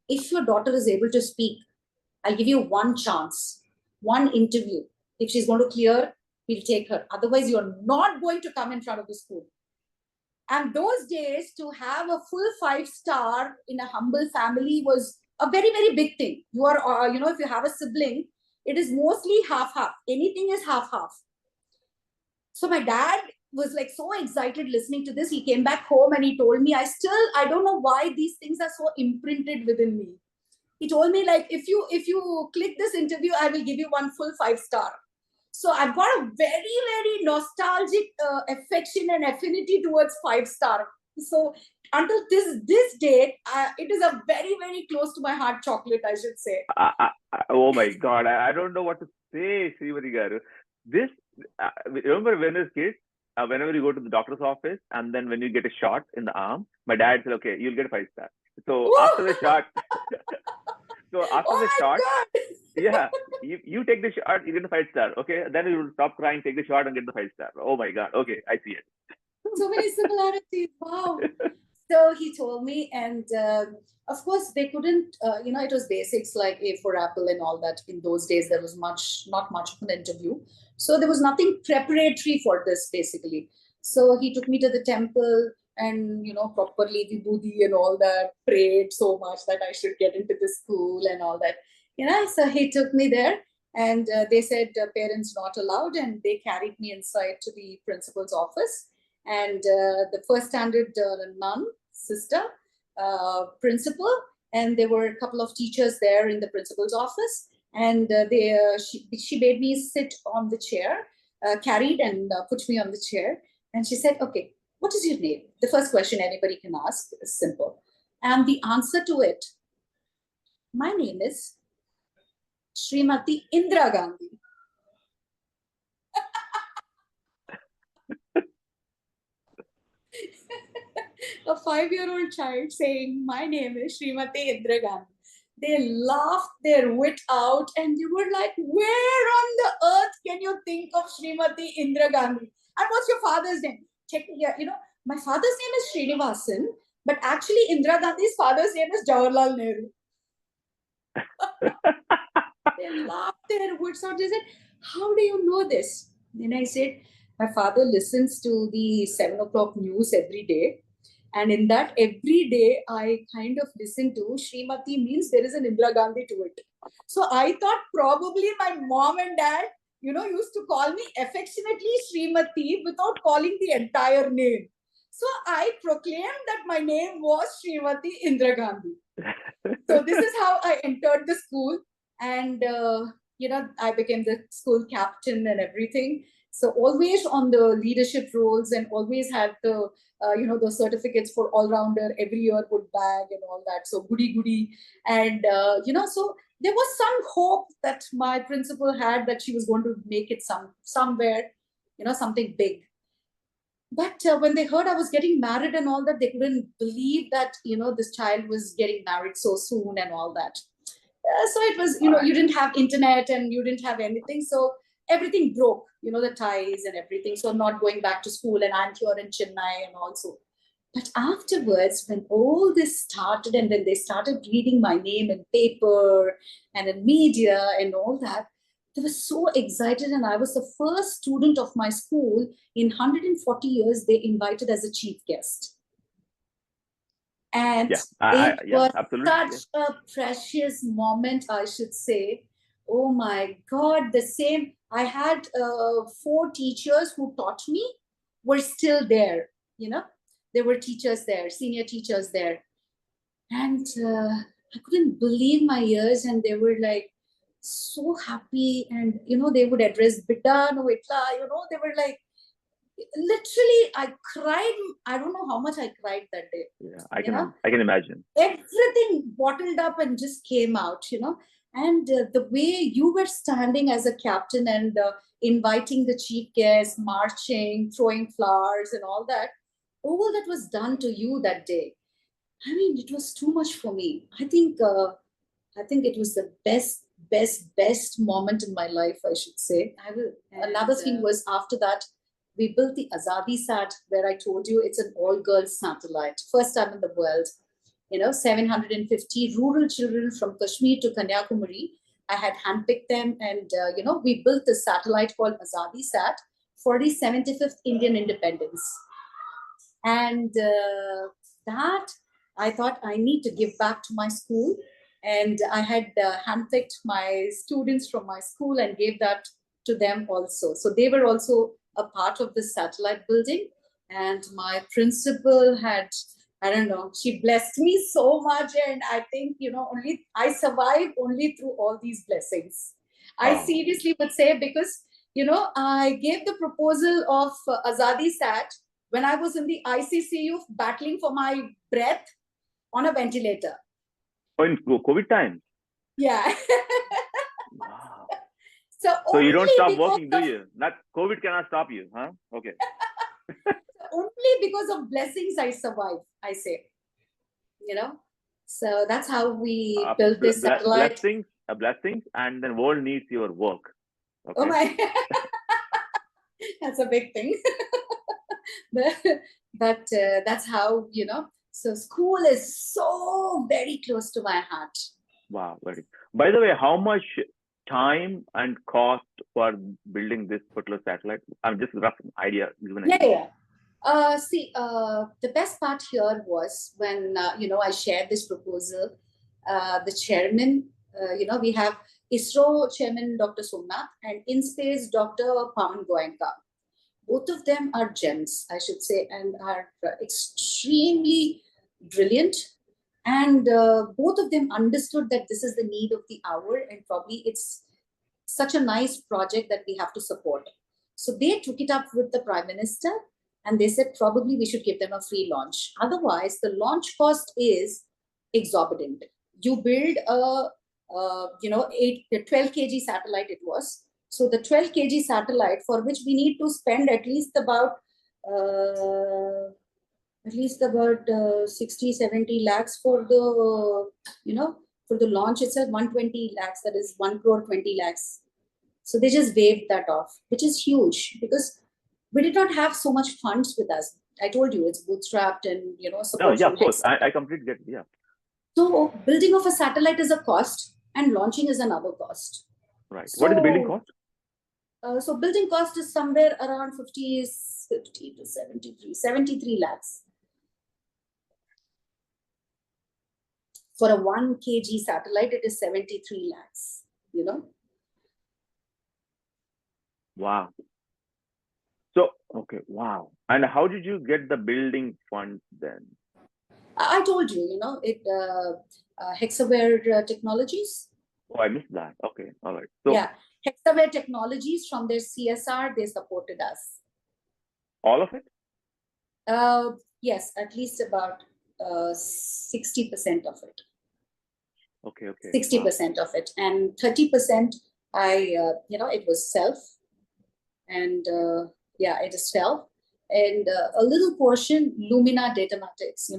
S3: If your daughter is able to speak, I'll give you one chance, one interview. If she's going to clear, we'll take her. Otherwise, you're not going to come in front of the school. And those days, to have a full 5-star in a humble family was a very, very big thing. You are, if you have a sibling, it is mostly half-half. Anything is half-half. So my dad was like so excited listening to this. He came back home and he told me, I don't know why these things are so imprinted within me. He told me, like, if you click this interview, I will give you one full 5-star. So I've got a very, very nostalgic affection and affinity towards 5-star. So until this date, it is a very, very close to my heart chocolate, I should say.
S2: Oh my God, I don't know what to say, Srimathy garu. This, remember when we were kids, whenever you go to the doctor's office and then when you get a shot in the arm, my dad said, okay, you'll get a 5-star. So
S3: Woo!
S2: after the shot,
S3: God.
S2: yeah, you take the shot, you get the 5-star. Okay, then you will stop crying, take the shot, and get the 5-star. Oh my God. Okay, I see it.
S3: So many similarities. Wow. So he told me, and of course they couldn't. It was basics like A for apple and all that. In those days, there was not much of an interview, so there was nothing preparatory for this basically. So he took me to the temple and properly vibhuti and all that, prayed so much that I should get into the school and all that. So he took me there, and they said parents not allowed, and they carried me inside to the principal's office. And the first standard nun, sister, principal, and there were a couple of teachers there in the principal's office. And she made me sit on the chair, carried and put me on the chair. And she said, okay, what is your name? The first question anybody can ask is simple. And the answer to it, my name is Srimathy Indira Gandhi. A 5-year-old child saying, my name is Srimathy Indira Gandhi. They laughed their wit out and they were like, where on the earth can you think of Srimathy Indira Gandhi? And what's your father's name? Check here, my father's name is Srinivasan, but actually Indira Gandhi's father's name is Jawaharlal Nehru. They laughed their wits out. They said, how do you know this? Then I said, my father listens to the 7 o'clock news every day. And in that, every day, I kind of listen to Srimathy means there is an Indira Gandhi to it. So I thought probably my mom and dad, used to call me affectionately Srimathy without calling the entire name. So I proclaimed that my name was Srimathy Indira Gandhi. So this is how I entered the school. And, I became the school captain and everything. So always on the leadership roles and always had the certificates for all-rounder every year, would bag and all that. So goody. And, so there was some hope that my principal had that she was going to make it somewhere, something big. But when they heard I was getting married and all that, they couldn't believe that, this child was getting married so soon and all that. So it was, you didn't have internet and you didn't have anything. So everything broke, the ties and everything. So I'm not going back to school, and I'm here in Chennai and also. But afterwards, when all this started and then they started reading my name in paper and in media and all that, they were so excited. And I was the first student of my school in 140 years they invited as a chief guest. And it was such a precious moment, I should say. Oh my God, the same. I had 4 teachers who taught me were still there. There were teachers there, senior teachers there. And I couldn't believe my ears. And they were like, so happy, and they would address Bidda, no itla, they were like, literally, I cried. I don't know how much I cried that day.
S2: Yeah, I can imagine.
S3: Everything bottled up and just came out, and the way you were standing as a captain and inviting the chief guests, marching, throwing flowers and all that was done to you that day. I mean, it was too much for me. I think it was the best moment in my life, I should say. Another thing was, after that, we built the AzaadiSat, where I told you it's an all-girls satellite, first time in the world. 750 rural children from Kashmir to Kanyakumari. I had handpicked them, and we built this satellite called AzaadiSat for the 75th Indian independence. And that, I thought, I need to give back to my school. And I had handpicked my students from my school and gave that to them also. So they were also a part of this satellite building. And my principal had, I don't know, she blessed me so much. And I think, only I survived only through all these blessings. I seriously would say, because, I gave the proposal of AzaadiSat when I was in the ICCU battling for my breath on a ventilator.
S2: Oh, in COVID time?
S3: Yeah.
S2: Wow.
S3: So
S2: you don't stop working, do you? Not COVID cannot stop you, huh? Okay.
S3: Only because of blessings I survived, I say. So that's how we built this satellite.
S2: Blessings, and then world needs your work. Okay?
S3: Oh my! That's a big thing. but that's how, So school is so very close to my heart.
S2: Wow, very. By the way, how much time and cost for building this particular satellite? I'm just rough idea.
S3: See, the best part here was when, I shared this proposal, the chairman, we have ISRO chairman, Dr. Somnath, and InSpace, Dr. Pawan Goenka. Both of them are gems, I should say, and are extremely brilliant. And both of them understood that this is the need of the hour, and probably it's such a nice project that we have to support. So they took it up with the Prime Minister, and they said probably we should give them a free launch. Otherwise, the launch cost is exorbitant. You build a 12 kg satellite it was. So the 12 kg satellite, for which we need to spend at least about 60-70 lakhs for the, for the launch itself, 120 lakhs, that is 1 crore 20 lakhs. So they just waived that off, which is huge because we did not have so much funds with us. I told you it's bootstrapped and, support.
S2: Oh, yeah, of course. I completely get it. Yeah.
S3: So building of a satellite is a cost and launching is another cost.
S2: Right. So, what is the building cost?
S3: So building cost is somewhere around 50 to 73 lakhs. For a 1 kg satellite, it is 73 lakhs,
S2: Wow. So, okay, wow. And how did you get the building funds then?
S3: I told you, Hexaware Technologies.
S2: Oh, I missed that. Okay, all right. So,
S3: yeah, Hexaware Technologies, from their CSR, they supported us.
S2: All of it?
S3: Yes, at least about 60% of it.
S2: Okay.
S3: 60% of it, and 30% it was self, and it is self, and a little portion Lumina Datamatics.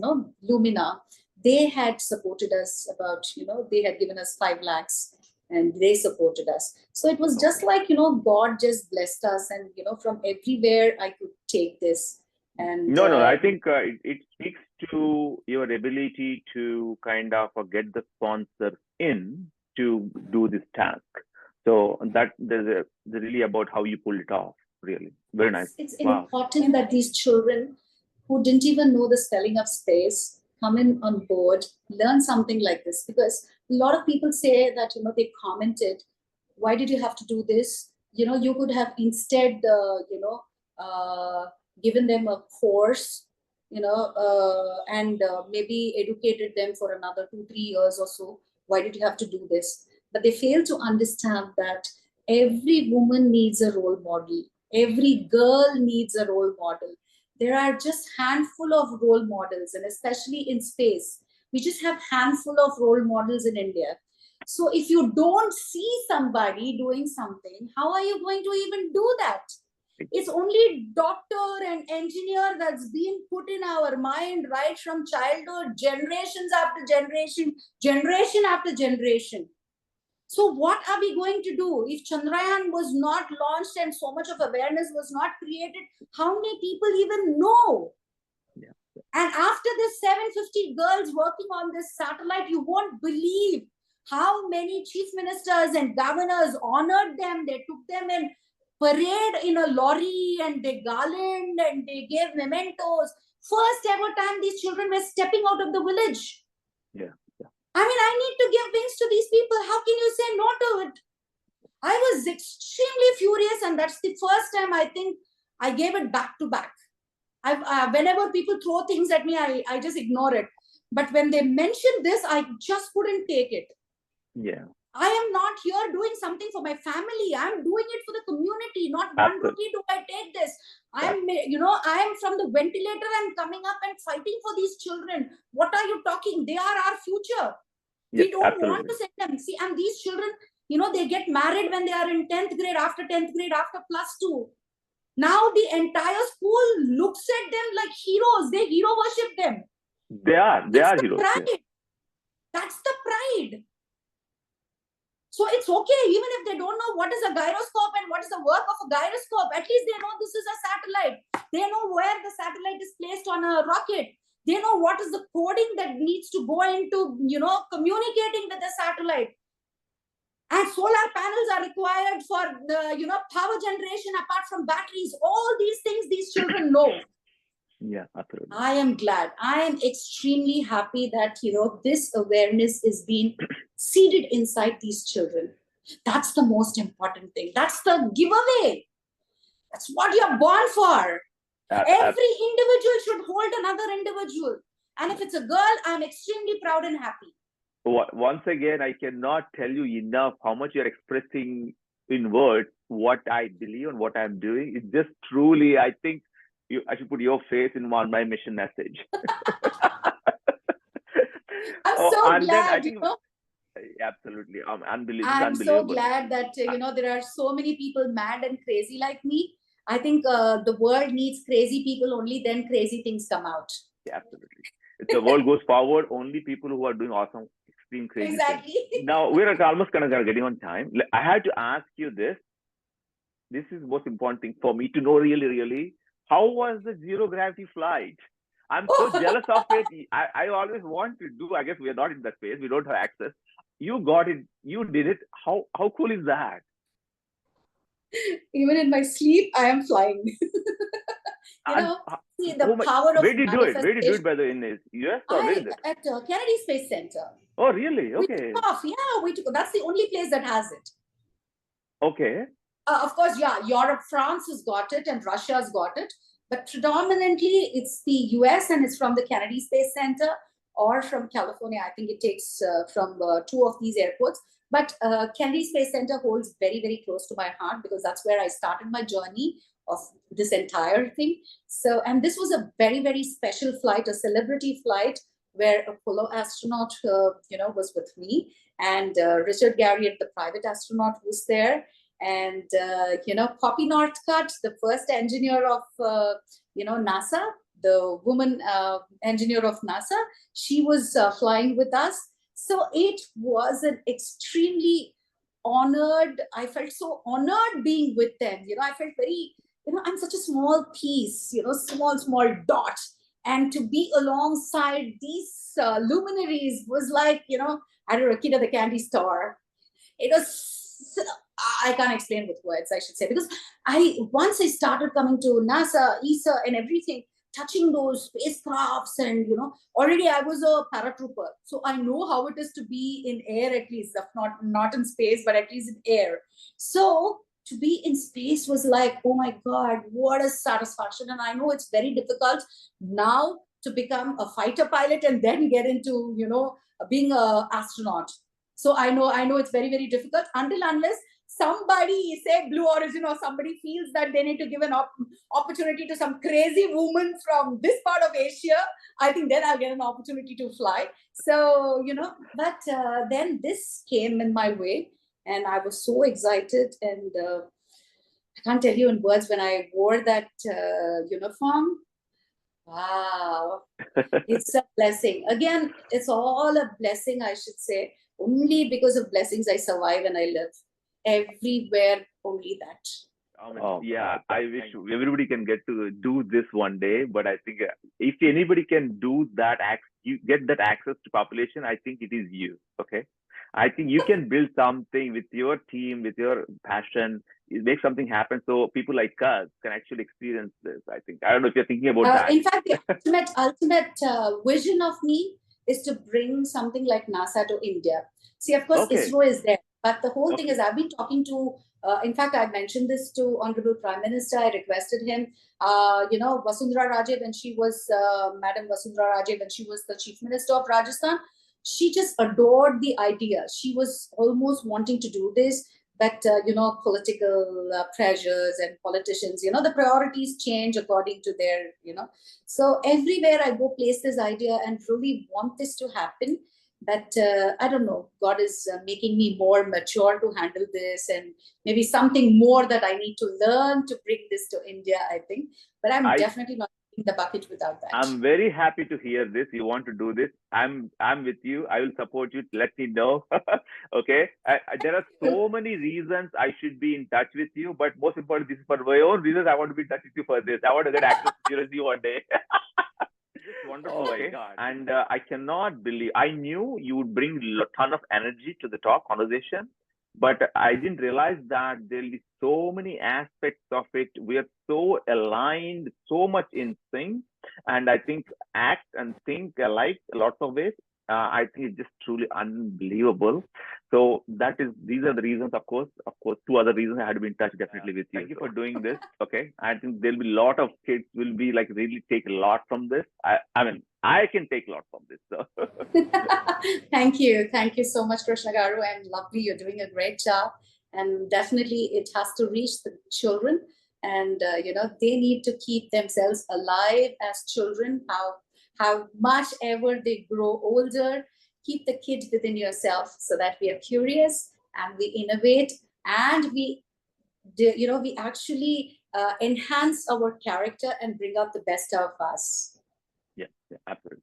S3: Lumina, they had supported us about, they had given us 5 lakhs. And they supported us. So it was just like, God just blessed us, and, from everywhere I could take this. And
S2: no, I think it speaks to your ability to kind of get the sponsor in to do this task. So that there's really about how you pull it off. Really, very nice.
S3: It's important that these children who didn't even know the spelling of space come in on board, learn something like this, because a lot of people say that, they commented, why did you have to do this? You could have instead, given them a course, and maybe educated them for another 2-3 years or so. Why did you have to do this? but they fail to understand that every woman needs a role model. Every girl needs a role model. There are just handful of role models, and especially in space, we just have handful of role models in India. So if you don't see somebody doing something, how are you going to even do that? It's only doctor and engineer that's been put in our mind right from childhood, generations after generation, generation after generation. So what are we going to do if Chandrayaan was not launched and so much of awareness was not created? How many people even know?
S2: Yeah.
S3: And after this 750 girls working on this satellite, you won't believe how many chief ministers and governors honored them. They took them in parade in a lorry and they garland and they gave mementos. First ever time these children were stepping out of the village.
S2: Yeah.
S3: I mean, I need to give wings to these people. How can you say no to it? I was extremely furious, and that's the first time I think I gave it back to back. Whenever people throw things at me, I just ignore it. But when they mentioned this, I just couldn't take it.
S2: Yeah.
S3: I am not here doing something for my family. I'm doing it for the community. Not one rupee do I take this. I am from the ventilator. I'm coming up and fighting for these children. What are you talking? They are our future.
S2: Yes,
S3: We don't
S2: absolutely.
S3: want to send them. See, and these children, they get married when they are in 10th grade, after 10th grade, after +2. Now the entire school looks at them like heroes. They hero worship them.
S2: They are heroes.
S3: Pride. Yeah. That's the pride. So it's okay, even if they don't know what is a gyroscope and what is the work of a gyroscope, at least they know this is a satellite. They know where the satellite is placed on a rocket. They know what is the coding that needs to go into, communicating with the satellite. And solar panels are required for the, power generation apart from batteries. All these things these children know.
S2: Yeah, absolutely.
S3: I am glad. I am extremely happy that, this awareness is being seeded inside these children. That's the most important thing. That's the giveaway. That's what you're born for. Every individual should hold another individual. And if it's a girl, I'm extremely proud and happy.
S2: Once again, I cannot tell you enough how much you're expressing in words what I believe and what I'm doing. It's just truly, I think I should put your face in my mission message.
S3: I'm so glad,
S2: then I think, absolutely, unbelievable.
S3: I'm so glad that, there are so many people mad and crazy like me. I think the world needs crazy people, only then crazy things come out.
S2: Yeah, absolutely. If the world goes forward, only people who are doing awesome, extreme crazy
S3: exactly.
S2: things. Now, we're almost kind of getting on time. I had to ask you this. This is the most important thing for me to know really. How was the zero gravity flight? I'm so jealous of it. I always want to do. I guess we are not in that space. We don't have access. You got it. You did it. How cool is that?
S3: Even in my sleep, I am flying. See the power of
S2: where did you do it? Where did you do it, by the way, in US or where is it?
S3: At Kennedy Space Center.
S2: Oh, really? Okay.
S3: We took off. Yeah, we took. That's the only place that has it.
S2: Okay.
S3: Of course, yeah. Europe, France has got it, and Russia has got it. But predominantly, it's the US, and it's from the Kennedy Space Center or from California. I think it takes from 2 of these airports. But Kennedy Space Center holds very, very close to my heart because that's where I started my journey of this entire thing. So, and this was a very, very special flight, a celebrity flight where Apollo astronaut, was with me, and Richard Garriott, the private astronaut, was there. And, Poppy Northcutt, the first engineer of, NASA, the woman engineer of NASA, she was flying with us. So it was an extremely honored, I felt so honored being with them. I felt very, I'm such a small piece, small dot. And to be alongside these luminaries was like, I don't know, kid at the candy store. It was, I can't explain with words, I should say, because once I started coming to NASA, ESA and everything, touching those spacecrafts and, already I was a paratrooper. So I know how it is to be in air, at least, if not in space, but at least in air. So to be in space was like, oh my God, what a satisfaction. And I know it's very difficult now to become a fighter pilot and then get into, being an astronaut. So I know it's very, very difficult unless somebody, say Blue Origin, or somebody feels that they need to give an opportunity to some crazy woman from this part of Asia. I think then I'll get an opportunity to fly. So, but then this came in my way, and I was so excited, and I can't tell you in words, when I wore that uniform, wow, it's a blessing. Again, it's all a blessing, I should say. Only because of blessings I survive and I live. Everywhere, only that.
S2: Yeah, I wish everybody can get to do this one day. But I think if anybody can do that, you get that access to population, I think it is you. Okay, I think you can build something with your team, with your passion, make something happen, so people like us can actually experience this. I think, I don't know if you're thinking about that.
S3: In fact, the ultimate vision of me is to bring something like NASA to India. See, of course, ISRO is there, but the whole thing is, I've been talking to, in fact, I mentioned this to Honorable Prime Minister. I requested him, Vasundhara Raje, when she was, Madam Vasundhara Raje, when she was the Chief Minister of Rajasthan, she just adored the idea. She was almost wanting to do this, but political pressures and politicians, the priorities change according to their, so everywhere I go, place this idea and really want this to happen. But I don't know, God is making me more mature to handle this, and maybe something more that I need to learn to bring this to India, I think. But I'm definitely not in the bucket without that.
S2: I'm very happy to hear this. You want to do this. I'm with you. I will support you. Let me know. Okay. There are so many reasons I should be in touch with you, but most importantly, this is for my own reasons. I want to be in touch with you for this. I want to get access to you one day. Wonderful. Oh, okay. And I cannot believe, I knew you would bring a ton of energy to the talk conversation, but I didn't realize that there'll be so many aspects of it. We are so aligned, so much in sync, and I think act and think alike lots of ways. I think it's just truly unbelievable. So these are the reasons, of course, two other reasons I had to be in touch definitely with you. Thank you for doing this. Okay. I think there'll be a lot of kids will be like really take a lot from this. I mean, I can take a lot from this. So.
S3: Thank you. Thank you so much, Krishna Garu. And lovely. You're doing a great job. And definitely it has to reach the children. And, they need to keep themselves alive as children. How much ever they grow older, keep the kid within yourself, so that we are curious and we innovate, and we actually enhance our character and bring out the best of us.
S2: Yeah, absolutely.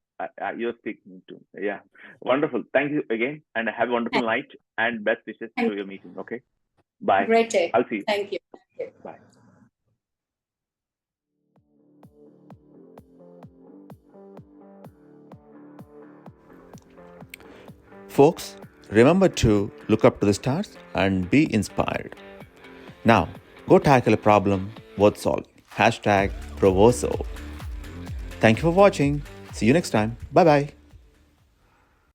S2: You're speaking to. Yeah, wonderful. Thank you again, and have a wonderful night, and best wishes to your meeting. Okay, bye.
S3: Great day.
S2: I'll see you.
S3: Thank you.
S2: Bye.
S1: Folks, remember to look up to the stars and be inspired. Now, go tackle a problem worth solving. #Provoso. Thank you for watching. See you next time. Bye-bye.